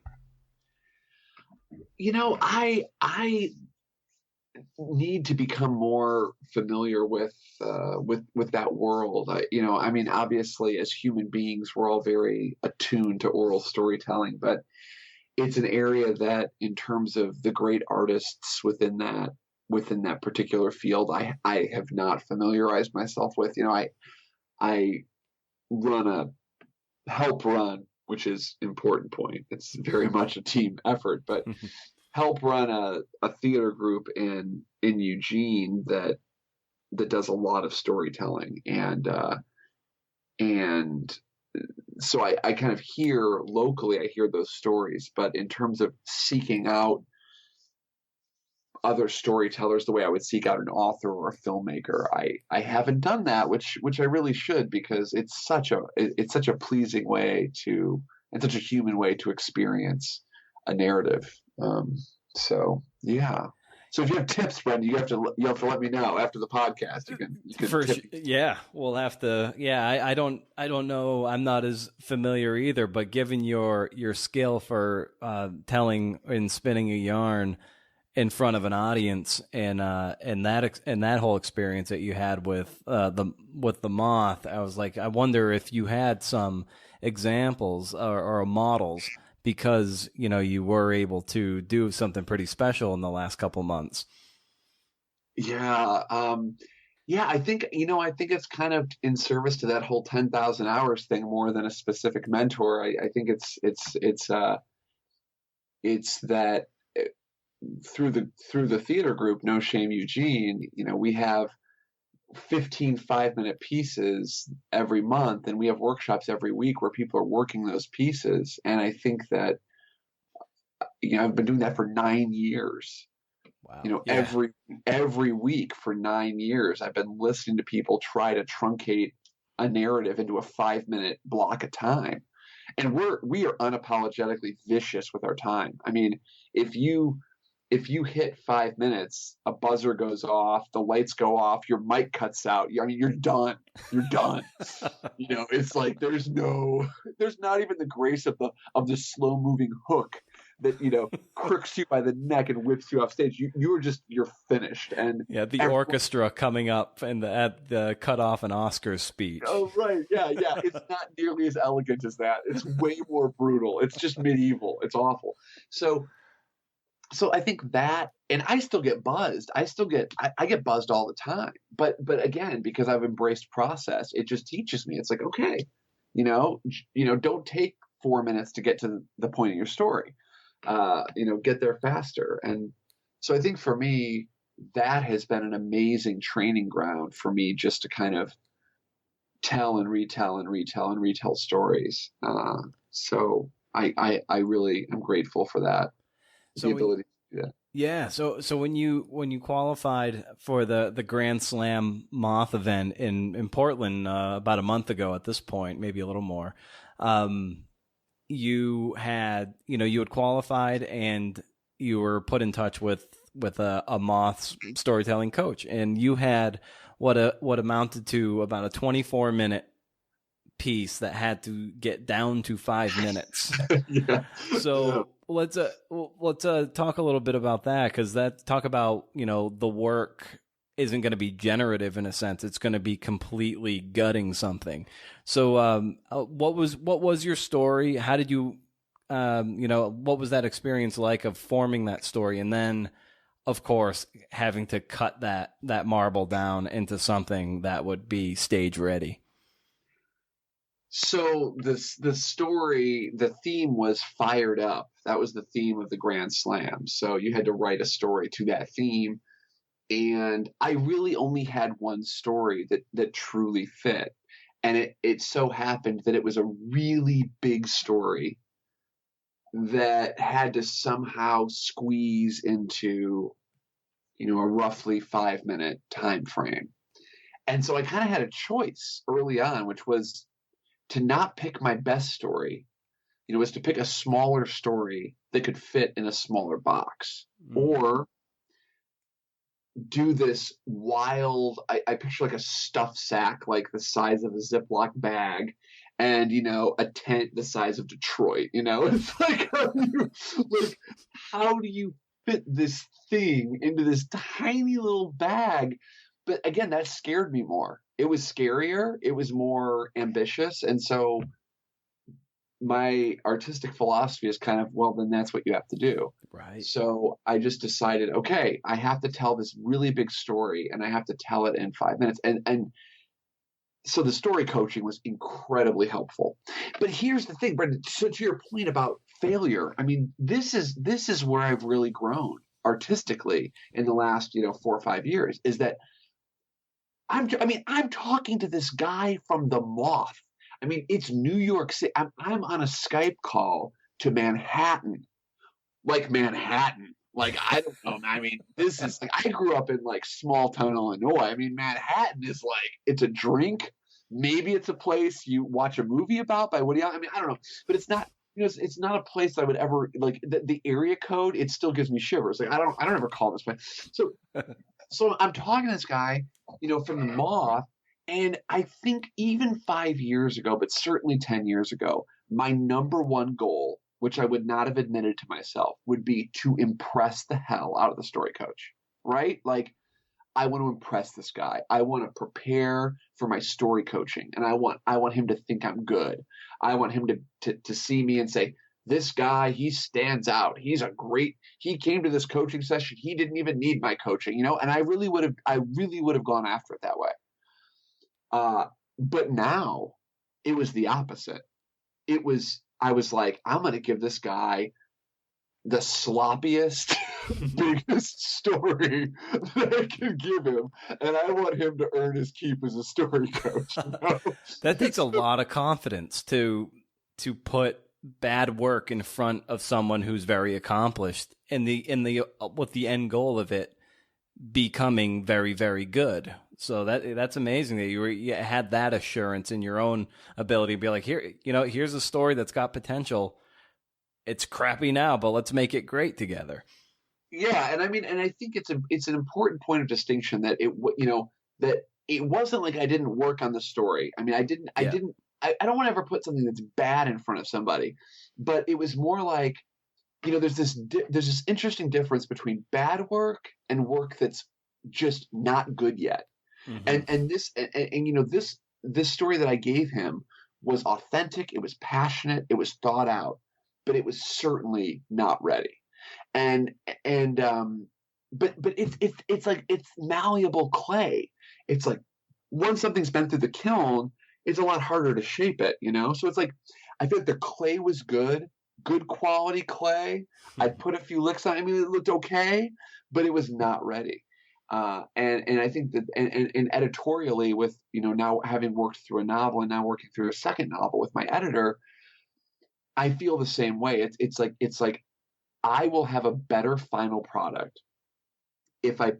I need to become more familiar with that world. Obviously, as human beings, we're all very attuned to oral storytelling, but it's an area that, in terms of the great artists within that particular field, I have not familiarized myself with. I help run, which is important point. It's very much a team effort, but help run a theater group in Eugene that does a lot of storytelling, and so I kind of hear locally, I hear those stories, but in terms of seeking out other storytellers the way I would seek out an author or a filmmaker, I haven't done that, which I really should, because it's such a pleasing way to, and such a human way to experience a narrative. So yeah. So if you have tips, Brendan, you have to let me know after the podcast. You can yeah, we'll have to. Yeah, I don't know. I'm not as familiar either, but given your skill for telling and spinning a yarn in front of an audience, and that whole experience that you had with the moth, I was like, I wonder if you had some examples or models, because you were able to do something pretty special in the last couple months. Yeah, I think it's kind of in service to that whole 10,000 hours thing more than a specific mentor. I think it's that through the theater group, No Shame Eugene, we have 15 5-minute pieces every month, and we have workshops every week where people are working those pieces. And I think that I've been doing that for 9 years. Wow. Every week for 9 years I've been listening to people try to truncate a narrative into a 5-minute block of time, and we are unapologetically vicious with our time. I mean, if you hit 5 minutes, a buzzer goes off, the lights go off, your mic cuts out. I mean, you're done. You're done. It's like there's not even the grace of the slow moving hook that crooks you by the neck and whips you off stage. You're finished. And yeah, the orchestra coming up and at the cut off an Oscar speech. Oh right, yeah. It's not nearly as elegant as that. It's way more brutal. It's just medieval. It's awful. So I think that, and I still get buzzed. I get buzzed all the time. But again, because I've embraced process, it just teaches me. It's like, okay, don't take 4 minutes to get to the point of your story. Get there faster. And so I think for me, that has been an amazing training ground for me, just to kind of tell and retell and retell and retell stories. So I really am grateful for that. So ability to do that. Yeah. So when you qualified for the Grand Slam Moth event in Portland about a month ago at this point, maybe a little more, you had qualified and you were put in touch with a Moth storytelling coach, and you had what amounted to about a 24-minute piece that had to get down to 5 minutes. Yeah. So let's talk a little bit about that, because talk about the work isn't going to be generative in a sense. It's going to be completely gutting something. So what was your story? How did you what was that experience like of forming that story, and then, of course, having to cut that marble down into something that would be stage ready? So the story, the theme was fired up. That was the theme of the Grand Slam. So you had to write a story to that theme. And I really only had one story that truly fit. And it so happened that it was a really big story that had to somehow squeeze into, a roughly 5-minute time frame. And so I kind of had a choice early on, which was to not pick my best story, was to pick a smaller story that could fit in a smaller box, or do this wild, I picture like a stuffed sack, like the size of a Ziploc bag, and, a tent the size of Detroit, it's like, how do you fit this thing into this tiny little bag? But again, that scared me more. It was scarier. It was more ambitious. And so my artistic philosophy is kind of, well, then that's what you have to do. Right. So I just decided, okay, I have to tell this really big story, and I have to tell it in 5 minutes. And so the story coaching was incredibly helpful. But here's the thing, Brendan, so to your point about failure, I mean, this is where I've really grown artistically in the last, 4 or 5 years, is that I'm talking to this guy from the Moth. I mean, it's New York City. I'm on a Skype call to Manhattan, like Manhattan. Like, I don't know. I mean, this is like, I grew up in like small town Illinois. I mean, Manhattan is like, it's a drink. Maybe it's a place you watch a movie about by Woody Allen. I mean, I don't know, but it's not. It's not a place I would ever like. The area code, it still gives me shivers. Like, I don't ever call this place. So I'm talking to this guy, from the Moth, and I think even 5 years ago, but certainly 10 years ago, my number one goal, which I would not have admitted to myself, would be to impress the hell out of the story coach, right? Like, I want to impress this guy. I want to prepare for my story coaching, and I want him to think I'm good. I want him to see me and say, this guy, he stands out. He came to this coaching session. He didn't even need my coaching, and I really would have gone after it that way. But now it was the opposite. I was like, I'm going to give this guy the sloppiest, biggest story that I can give him, and I want him to earn his keep as a story coach. That takes a lot of confidence to put bad work in front of someone who's very accomplished, and with the end goal of it becoming very, very good. So that's amazing that you had that assurance in your own ability to be like, here's a story that's got potential. It's crappy now, but let's make it great together. Yeah, and I mean, and I think it's an important point of distinction that that it wasn't like I didn't work on the story. I mean, I don't want to ever put something that's bad in front of somebody, but it was more like, there's this interesting difference between bad work and work that's just not good yet. Mm-hmm. This story that I gave him was authentic. It was passionate. It was thought out, but it was certainly not ready. But it's like, it's malleable clay. It's like, once something's been through the kiln, it's a lot harder to shape it, So it's like, I feel like the clay was good quality clay. I put a few licks on it. I mean, it looked okay, but it was not ready. And I think that, and editorially, with, now having worked through a novel and now working through a second novel with my editor, I feel the same way. It's like I will have a better final product if my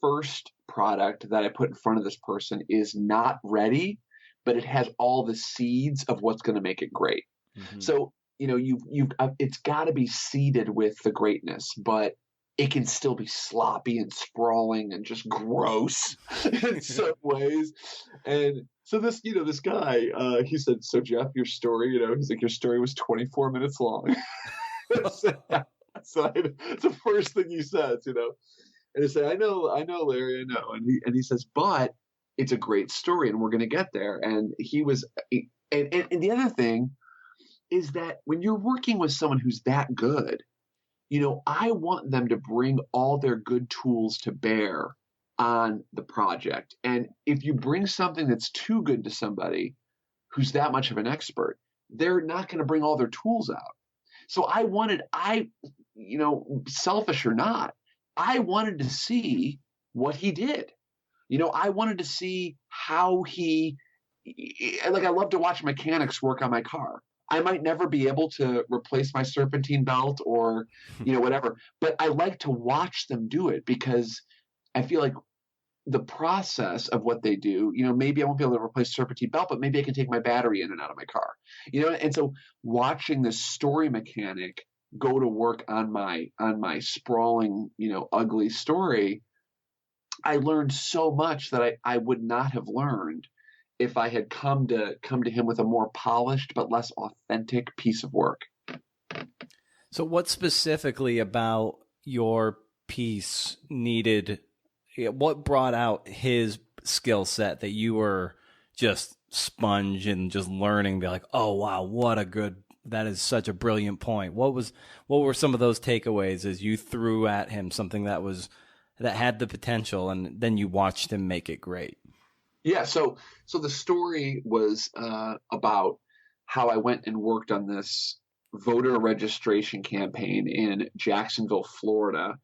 first product that I put in front of this person is not ready, but it has all the seeds of what's going to make it great. Mm-hmm. So, it's got to be seeded with the greatness, but it can still be sloppy and sprawling and just gross in some ways. And so this guy, he said, so Jeff, your story, he's like, your story was 24 minutes long. So it's the first thing he says, and I say, I know, Larry, I know. And he says, but it's a great story and we're going to get there. And he was, and the other thing is that when you're working with someone who's that good, I want them to bring all their good tools to bear on the project. And if you bring something that's too good to somebody who's that much of an expert, they're not going to bring all their tools out. So selfish or not, I wanted to see what he did. I wanted to see how I love to watch mechanics work on my car. I might never be able to replace my serpentine belt or, whatever, but I like to watch them do it because I feel like the process of what they do, maybe I won't be able to replace serpentine belt, but maybe I can take my battery in and out of my car, and so watching this story mechanic go to work on my sprawling, ugly story, I learned so much that I would not have learned if I had come to him with a more polished but less authentic piece of work. So what specifically about your piece what brought out his skill set that you were just sponge and just learning, be like, oh wow, that is such a brilliant point. What were some of those takeaways as you threw at him something that had the potential and then you watched him make it great? Yeah, so the story was about how I went and worked on this voter registration campaign in Jacksonville, Florida,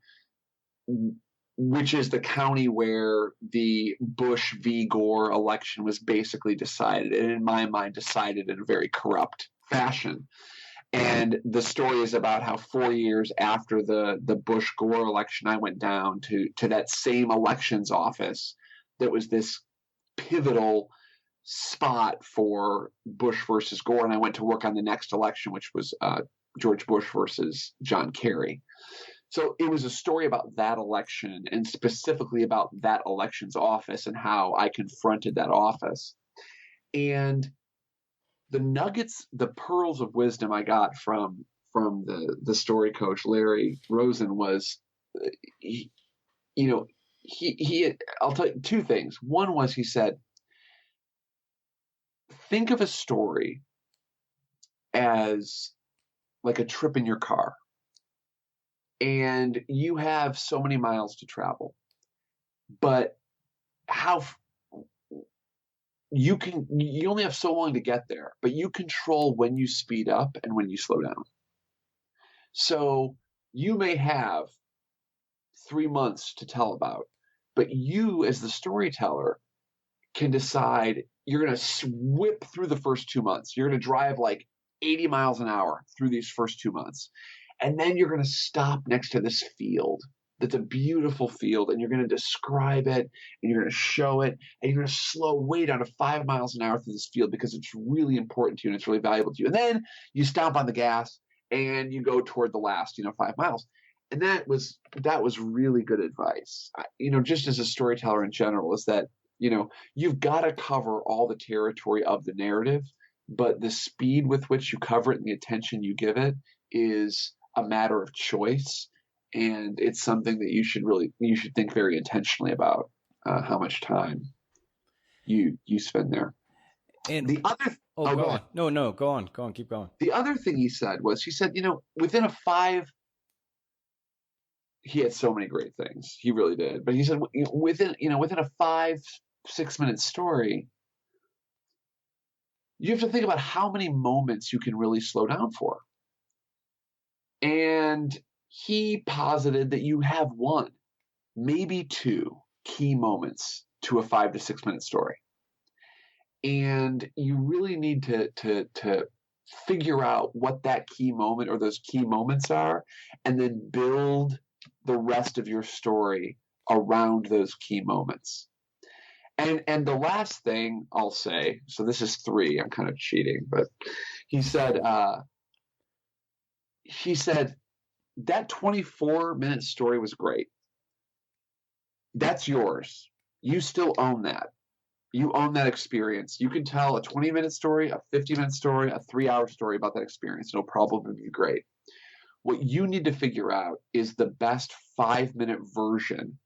which is the county where the Bush v. Gore election was basically decided, and in my mind, decided in a very corrupt fashion. And the story is about how 4 years after the Bush-Gore election, I went down to that same elections office that was this pivotal spot for Bush versus Gore, and I went to work on the next election, which was George Bush versus John Kerry. So it was a story about that election and specifically about that elections office and how I confronted that office. And the nuggets, the pearls of wisdom I got from the story coach, Larry Rosen, was, I'll tell you two things. One was, he said, think of a story as like a trip in your car. And you have so many miles to travel, but you only have so long to get there, but you control when you speed up and when you slow down. So you may have 3 months to tell about, but you as the storyteller can decide you're going to whip through the first 2 months. You're going to drive like 80 miles an hour through these first 2 months. And then you're going to stop next to this field that's a beautiful field, and you're going to describe it, and you're going to show it, and you're going to slow way down to 5 miles an hour through this field because it's really important to you and it's really valuable to you. And then you stomp on the gas and you go toward the last, 5 miles. And that was really good advice. Just as a storyteller in general, is that, you've got to cover all the territory of the narrative, but the speed with which you cover it and the attention you give it is a matter of choice, and it's something that you should think very intentionally about how much time you spend there. And the other go on. No, go on, keep going. The other thing he said, within he had so many great things, he really did, but he said within a 5-6 minute story, you have to think about how many moments you can really slow down for. And he posited that you have 1, maybe 2 key moments to a 5 to 6 minute story. And you really need to figure out what that key moment or those key moments are, and then build the rest of your story around those key moments. And the last thing I'll say, so this is 3, I'm kind of cheating, but he said that 24-minute story was great. That's yours. You still own that. You own that experience. You can tell a 20-minute story, a 50-minute story, a 3-hour story about that experience. It'll probably be great. What you need to figure out is the best 5-minute version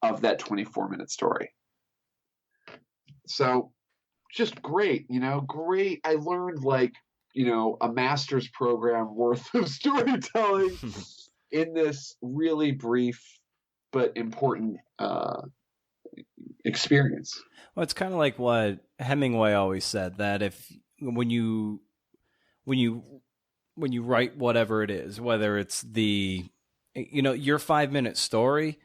of that 24-minute story. So just great, great. I learned a master's program worth of storytelling in this really brief but important experience. Well, it's kind of like what Hemingway always said, that if when you write whatever it is, whether it's your 5-minute story,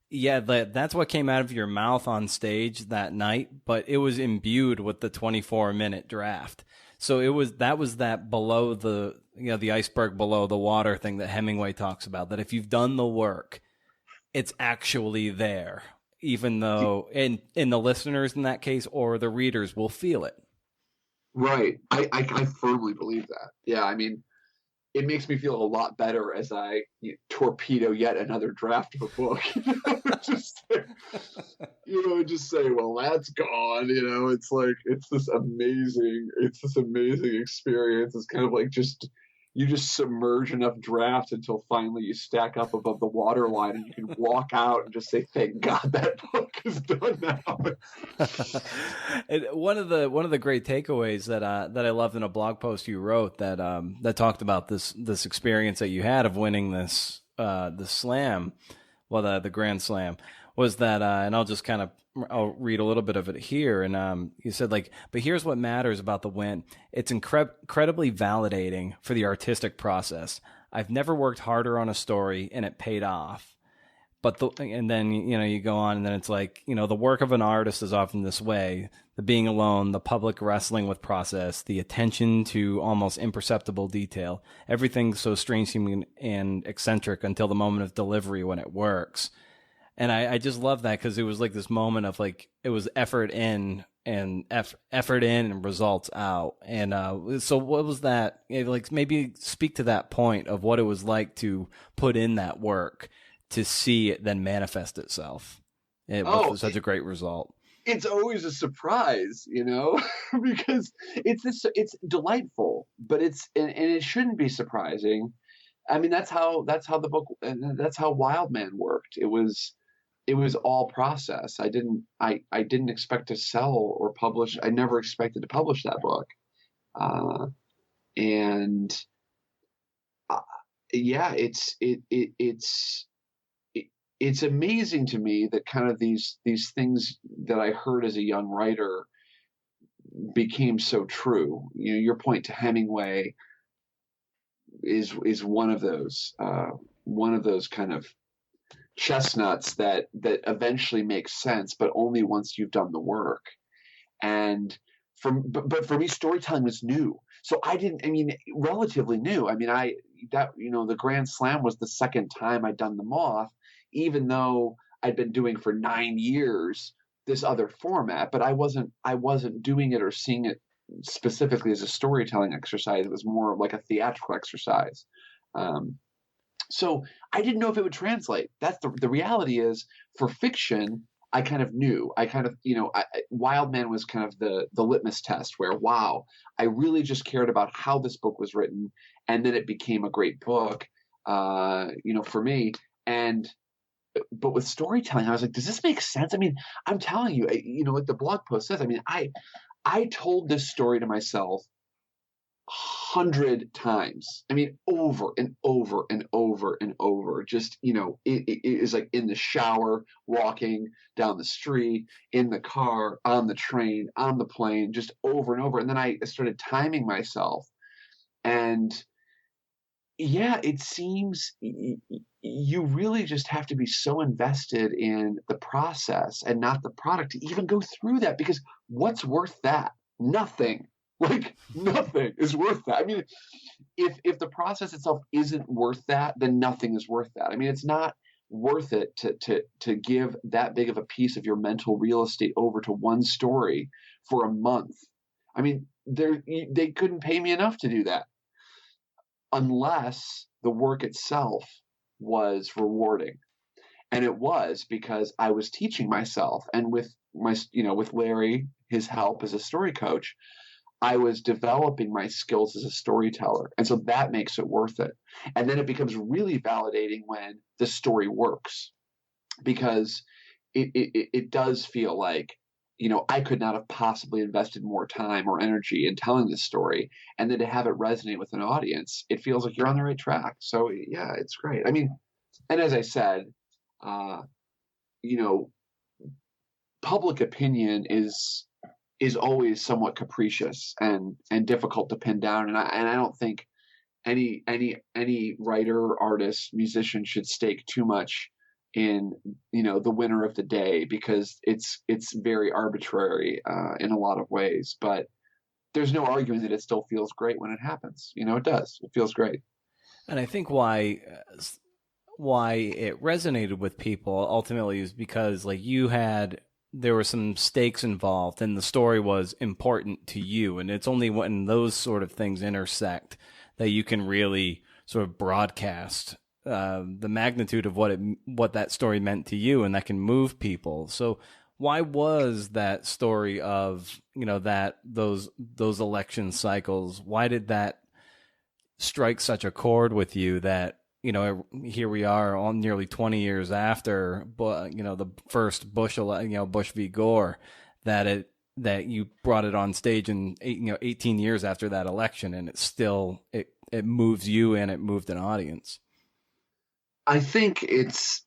yeah, that's what came out of your mouth on stage that night, but it was imbued with the 24-minute draft. So that was below the iceberg below the water thing that Hemingway talks about, that if you've done the work, it's actually there, even though in the listeners in that case, or the readers, will feel it. Right. I firmly believe that. Yeah. I mean, it makes me feel a lot better as I torpedo yet another draft of a book. just say, well, that's gone. It's like it's this amazing experience. It's kind of like you just submerge enough draft until finally you stack up above the water line and you can walk out and just say, thank God that book is done now. And one of the great takeaways that I loved in a blog post you wrote that talked about this experience that you had of winning this slam, the Grand Slam, was that and I'll read a little bit of it here. And you said, but here's what matters about the win. It's incredibly validating for the artistic process. I've never worked harder on a story, and it paid off. And then, you go on, and then it's like, the work of an artist is often this way: the being alone, the public wrestling with process, the attention to almost imperceptible detail. Everything's so strange and eccentric until the moment of delivery when it works. And I just love that, because it was like this moment of it was effort in and results out. And so what was that? Maybe speak to that point of what it was like to put in that work to see it then manifest itself. It was such a great result. It's always a surprise, because it's delightful, but and it shouldn't be surprising. I mean, that's how the book, that's how Wild Man worked. It was all process. I didn't expect to sell or publish. I never expected to publish that book. It's amazing to me that kind of these things that I heard as a young writer became so true. Your point to Hemingway is one of those kind of chestnuts that eventually makes sense, but only once you've done the work. But for me, storytelling was new. So relatively new. The Grand Slam was the second time I'd done the Moth, even though I'd been doing for 9 years this other format, but I wasn't doing it or seeing it specifically as a storytelling exercise. It was more like a theatrical exercise. So I didn't know if it would translate. That's the reality is, for fiction, I kind of knew. Wild Man was kind of the litmus test where, wow, I really just cared about how this book was written, and then it became a great book, for me. But with storytelling, I was like, does this make sense? I mean, I'm telling you, like the blog post says, I told this story to myself 100 times. Over and over and over and over. Just, it is like in the shower, walking down the street, in the car, on the train, on the plane, just over and over. And then I started timing myself. And yeah, it seems you really just have to be so invested in the process and not the product to even go through that, because what's worth that? Nothing. Nothing is worth that. If the process itself isn't worth that, then nothing is worth that. It's not worth it to give that big of a piece of your mental real estate over to one story for a month. They couldn't pay me enough to do that, unless the work itself was rewarding. And it was, because I was teaching myself, and with Larry, his help as a story coach, I was developing my skills as a storyteller. And so that makes it worth it. And then it becomes really validating when the story works, because it does feel like I could not have possibly invested more time or energy in telling this story, and then to have it resonate with an audience, it feels like you're on the right track. So yeah, it's great. I mean, and as I said, uh, you know, public opinion is always somewhat capricious and difficult to pin down, and I don't think any writer, artist, musician should stake too much in the winner of the day, because it's very arbitrary in a lot of ways. But there's no arguing that it still feels great when it happens. It does. It feels great. And I think why it resonated with people ultimately is because like there were some stakes involved and the story was important to you, and it's only when those sort of things intersect that you can really sort of broadcast the magnitude of what that story meant to you, and that can move people. So why was that story of that those election cycles, why did that strike such a chord with you that here we are on nearly 20 years after, but the first Bush v. Gore, that you brought it on stage in 18 years after that election, and it moves you and it moved an audience. I think it's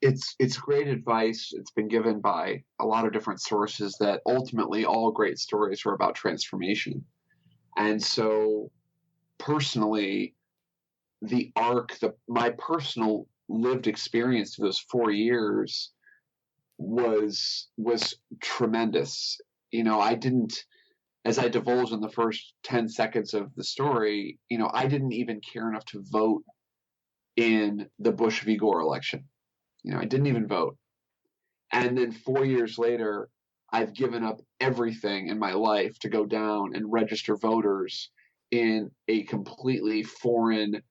great advice. It's been given by a lot of different sources that ultimately all great stories are about transformation. And so personally, my personal lived experience of those 4 years was tremendous. I didn't, as I divulged in the first 10 seconds of the story, I didn't even care enough to vote in the Bush v. Gore election. I didn't even vote. And then 4 years later, I've given up everything in my life to go down and register voters in a completely foreign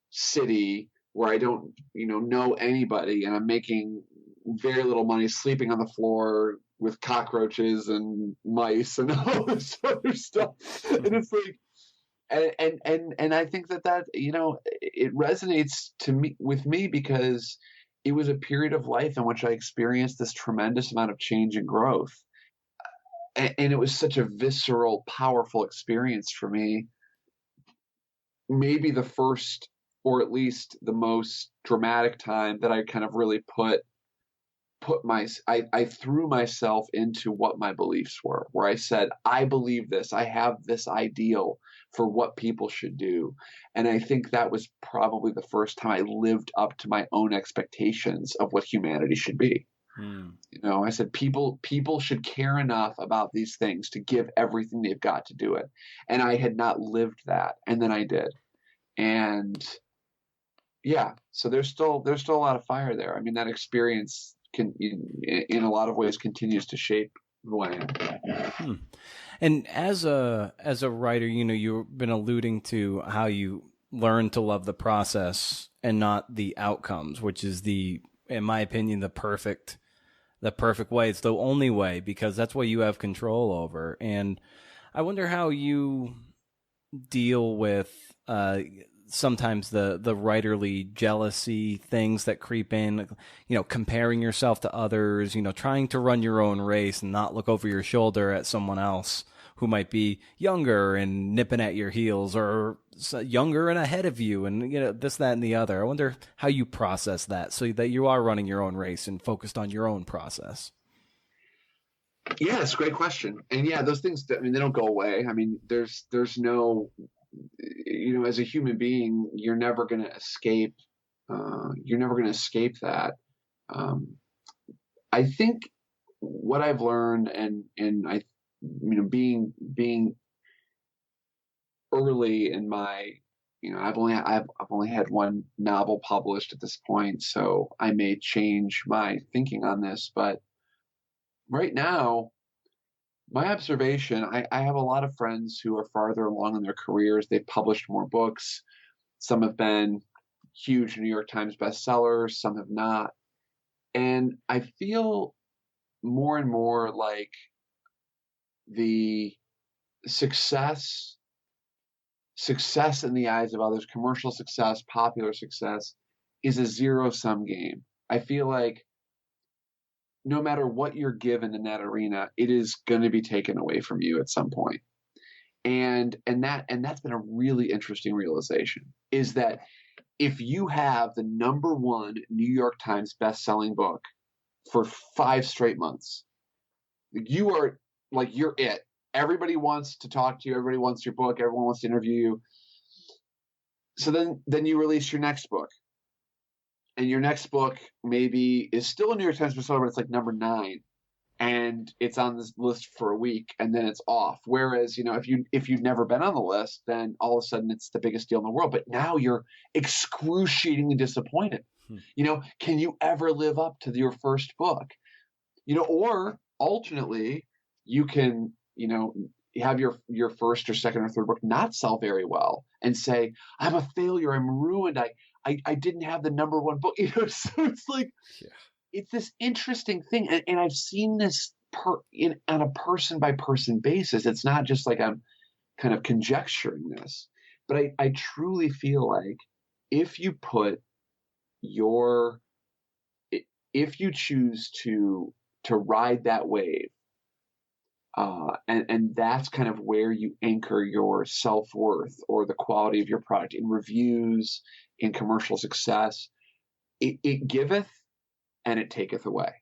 city where I don't, know anybody, and I'm making very little money, sleeping on the floor with cockroaches and mice and all this other stuff. And it's like, and I think that it resonates with me because it was a period of life in which I experienced this tremendous amount of change and growth, and it was such a visceral, powerful experience for me. Maybe the first, or at least the most dramatic time that I kind of really I threw myself into what my beliefs were, where I said, I believe this, I have this ideal for what people should do. And I think that was probably the first time I lived up to my own expectations of what humanity should be. I said, people should care enough about these things to give everything they've got to do it. And I had not lived that. And then I did. And yeah, so there's still a lot of fire there. I mean, that experience in a lot of ways continues to shape who I am. And as a writer, you've been alluding to how you learn to love the process and not the outcomes, which is in my opinion, the perfect way. It's the only way, because that's what you have control over. And I wonder how you deal with sometimes the writerly jealousy things that creep in, comparing yourself to others, trying to run your own race and not look over your shoulder at someone else who might be younger and nipping at your heels, or younger and ahead of you, and this, that, and the other. I wonder how you process that so that you are running your own race and focused on your own process. Yeah, it's a great question. And yeah, those things, they don't go away. I mean, there's no, as a human being, you're never going to escape. You're never going to escape that. I think what I've learned, and I, being early in my, I've only had one novel published at this point, so I may change my thinking on this. But right now, my observation, I have a lot of friends who are farther along in their careers. They've published more books. Some have been huge New York Times bestsellers, some have not. And I feel more and more like the success in the eyes of others, commercial success, popular success, is a zero-sum game. I feel like no matter what you're given in that arena, it is going to be taken away from you at some point. And that's been a really interesting realization, is that if you have the number one New York Times best-selling book for 5 straight months, you are like, you're it. Everybody wants to talk to you. Everybody wants your book. Everyone wants to interview you. So then you release your next book, and your next book maybe is still a New York Times bestseller, but it's like number 9, and it's on this list for a week, and then it's off. Whereas, if you've never been on the list, then all of a sudden it's the biggest deal in the world. But now you're excruciatingly disappointed. Can you ever live up to your first book? Or alternately, you can, have your first or second or third book not sell very well and say, I'm a failure, I'm ruined, I didn't have the number one book. So it's like, it's this interesting thing. And I've seen this on a person by person basis. It's not just like I'm kind of conjecturing this, but I truly feel like if you choose to ride that wave, and that's kind of where you anchor your self-worth or the quality of your product in reviews, in commercial success, it giveth and it taketh away.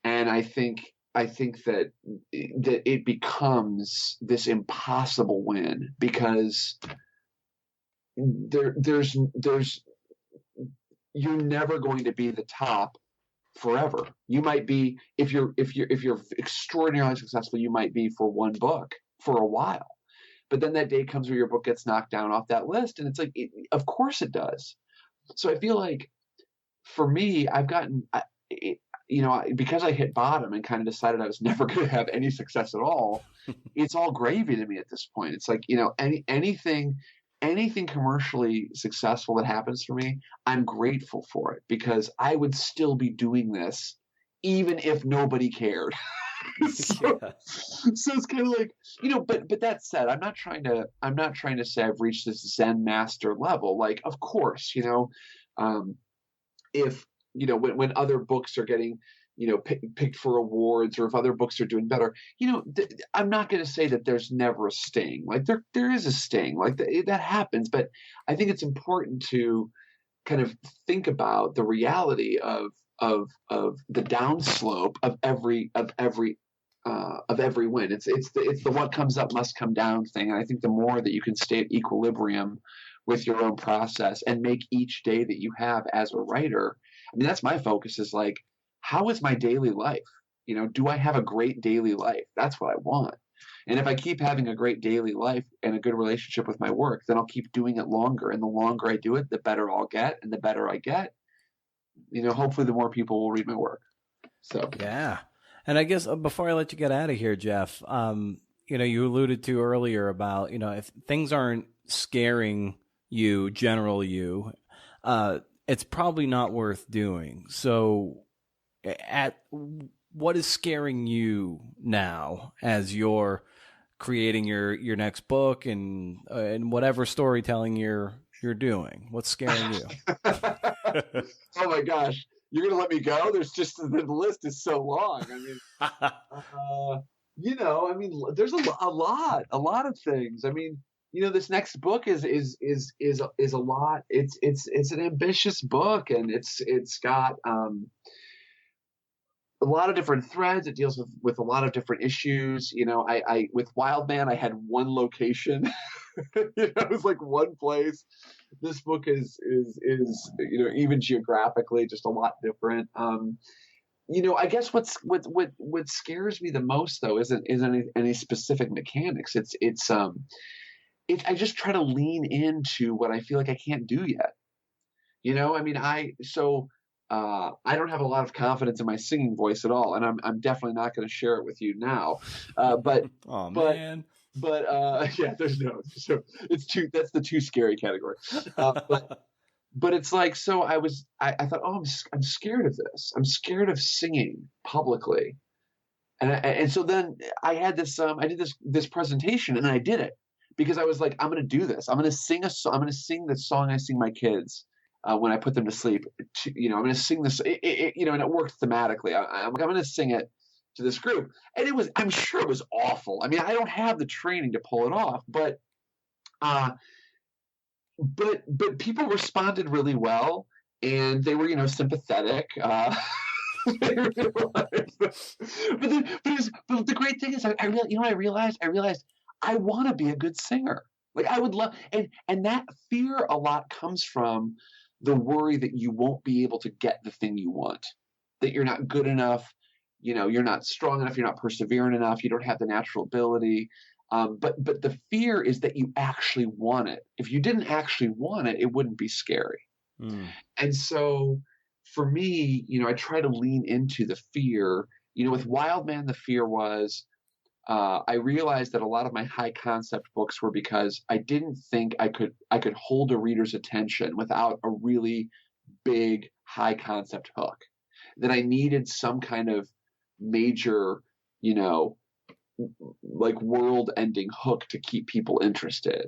And I think that it becomes this impossible win, because there's you're never going to be the top forever. You might be, if you're extraordinarily successful, you might be for one book for a while, but then that day comes where your book gets knocked down off that list, and it's like, of course it does. So I feel like for me, I've gotten, because I hit bottom and kind of decided I was never going to have any success at all, it's all gravy to me at this point. It's like, anything commercially successful that happens for me, I'm grateful for it, because I would still be doing this even if nobody cared. So it's kind of like, but that said, I'm not trying to say I've reached this Zen master level. Like, of course, if when other books are getting picked for awards, or if other books are doing better, I'm not going to say that there's never a sting. Like there is a sting, like that happens. But I think it's important to kind of think about the reality of the downslope of every win. It's the what comes up must come down thing. And I think the more that you can stay at equilibrium with your own process and make each day that you have as a writer, I mean, that's my focus, is like, how is my daily life? Do I have a great daily life? That's what I want. And if I keep having a great daily life and a good relationship with my work, then I'll keep doing it longer. And the longer I do it, the better I'll get. And the better I get, hopefully the more people will read my work. So, yeah. And I guess before I let you get out of here, Jeff, you alluded to earlier about, if things aren't scaring you, general you, it's probably not worth doing. So what is scaring you now as you're creating your next book and whatever storytelling you're doing? What's scaring you? Oh my gosh, you're gonna let me go? There's just, the list is so long. I mean, there's a lot of things. I mean, this next book is a lot. It's an ambitious book, and it's got a lot of different threads. It deals with a lot of different issues. I with Wildman, I had one location. It was like one place. This book is even geographically just a lot different. I guess what scares me the most, though, isn't any specific mechanics. I just try to lean into what I feel like I can't do yet. I mean, I don't have a lot of confidence in my singing voice at all, and I'm definitely not going to share it with you now. But oh man. But yeah, there's no. So that's the too scary category. But it's like, so I thought, oh, I'm scared of this. I'm scared of singing publicly, and so then I had this. I did this presentation, and I did it because I was like, I'm going to do this. I'm going to sing I'm going to sing the song I sing my kids when I put them to sleep. I'm going to sing this, and it worked thematically. I'm going to sing it to this group, and I'm sure it was awful. I mean, I don't have the training to pull it off, but people responded really well, and they were, sympathetic. But the great thing is, I realized I want to be a good singer. Like I would love, and that fear a lot comes from the worry that you won't be able to get the thing you want, that you're not good enough, you're not strong enough, you're not perseverant enough, you don't have the natural ability. But the fear is that you actually want it. If you didn't actually want it, it wouldn't be scary. And so for me, I try to lean into the fear. With Wildman, the fear was, I realized that a lot of my high concept books were because I didn't think I could hold a reader's attention without a really big high concept hook. That I needed some kind of major, like world ending hook to keep people interested.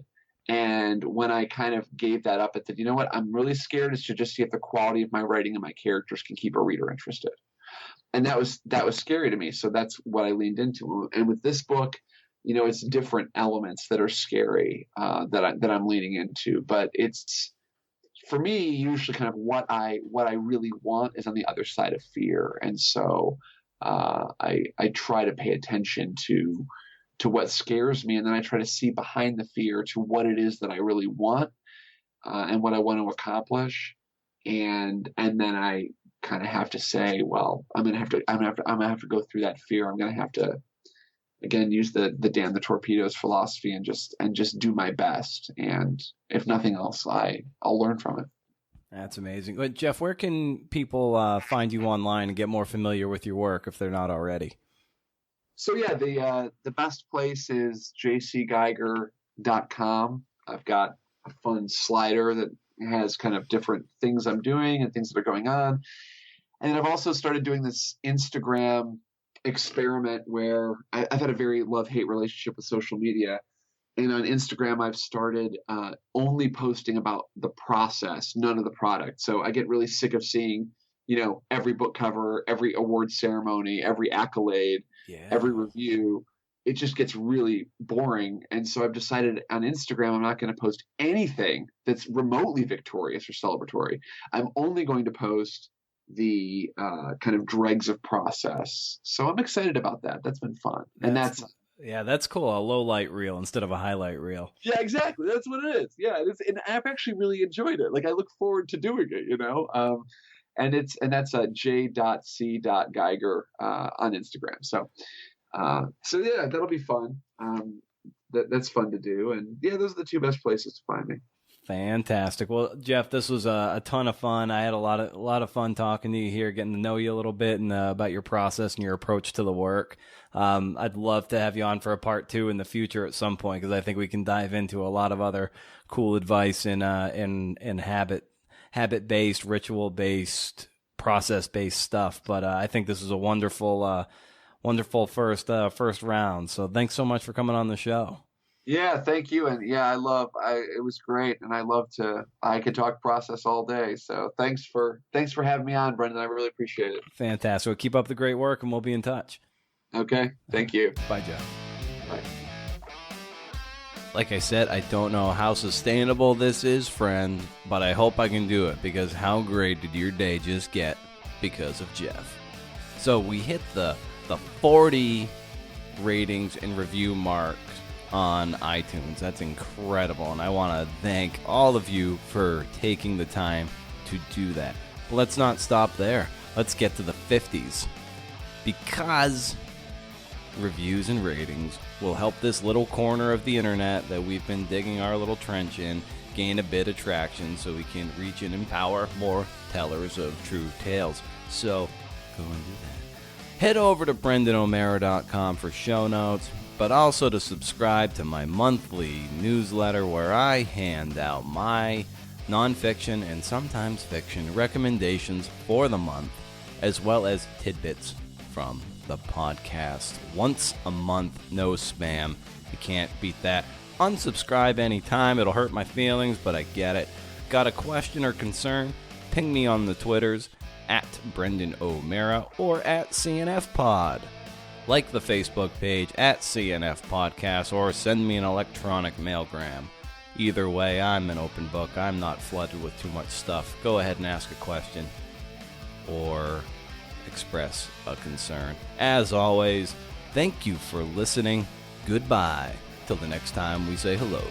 And when I kind of gave that up, I said, you know what, I'm really scared is to just see if the quality of my writing and my characters can keep a reader interested. And that was scary to me. So that's what I leaned into. And with this book, it's different elements that are scary that I'm leaning into. But it's, for me, usually kind of what I really want is on the other side of fear. And so I try to pay attention to what scares me, and then I try to see behind the fear to what it is that I really want and what I want to accomplish, and then I kind of have to say, well, I'm gonna have to go through that fear. I'm gonna have to again use the damn the torpedoes philosophy and just do my best, and if nothing else, I'll learn from it. That's amazing. But Jeff, where can people find you online and get more familiar with your work if they're not already? So yeah, the best place is jcgeiger.com. I've got a fun slider that has kind of different things I'm doing and things that are going on. And I've also started doing this Instagram experiment where I've had a very love-hate relationship with social media. And on Instagram, I've started only posting about the process, none of the product. So I get really sick of seeing, every book cover, every award ceremony, every accolade, every review. It just gets really boring. And so I've decided on Instagram, I'm not going to post anything that's remotely victorious or celebratory. I'm only going to post the kind of dregs of process. So I'm excited about that. That's been fun. That's cool. A low light reel instead of a highlight reel. Yeah, exactly. That's what it is. Yeah, it is. And I've actually really enjoyed it. Like I look forward to doing it, and that's j.c.geiger on Instagram. So yeah, that'll be fun. That's fun to do. And yeah, those are the two best places to find me. Fantastic. Well, Jeff, this was a ton of fun. I had a lot of fun talking to you here, getting to know you a little bit and about your process and your approach to the work. I'd love to have you on for a part 2 in the future at some point, because I think we can dive into a lot of other cool advice in habit-based, ritual-based, process-based stuff. But I think this is a wonderful first round. So thanks so much for coming on the show. Yeah, thank you. And yeah, it was great. And I could talk process all day. So thanks for having me on, Brendan. I really appreciate it. Fantastic. Well, keep up the great work and we'll be in touch. Okay. Thank you. Bye, Jeff. Bye. Like I said, I don't know how sustainable this is, friend, but I hope I can do it, because how great did your day just get because of Jeff? So we hit the 40 ratings and review mark on iTunes. That's incredible, and I want to thank all of you for taking the time to do that. But let's not stop there. Let's get to the 50s, because reviews and ratings will help this little corner of the internet that we've been digging our little trench in gain a bit of traction, so we can reach and empower more tellers of true tales. So go and do that. Head over to BrendanO'Mara.com for show notes, but also to subscribe to my monthly newsletter where I hand out my nonfiction and sometimes fiction recommendations for the month, as well as tidbits from the podcast. Once a month, no spam. You can't beat that. Unsubscribe anytime. It'll hurt my feelings, but I get it. Got a question or concern? Ping me on the Twitters at Brendan O'Mara or at CNFPod. Like the Facebook page at CNF Podcast or send me an electronic mailgram. Either way, I'm an open book. I'm not flooded with too much stuff. Go ahead and ask a question or express a concern. As always, thank you for listening. Goodbye. Till the next time we say hello.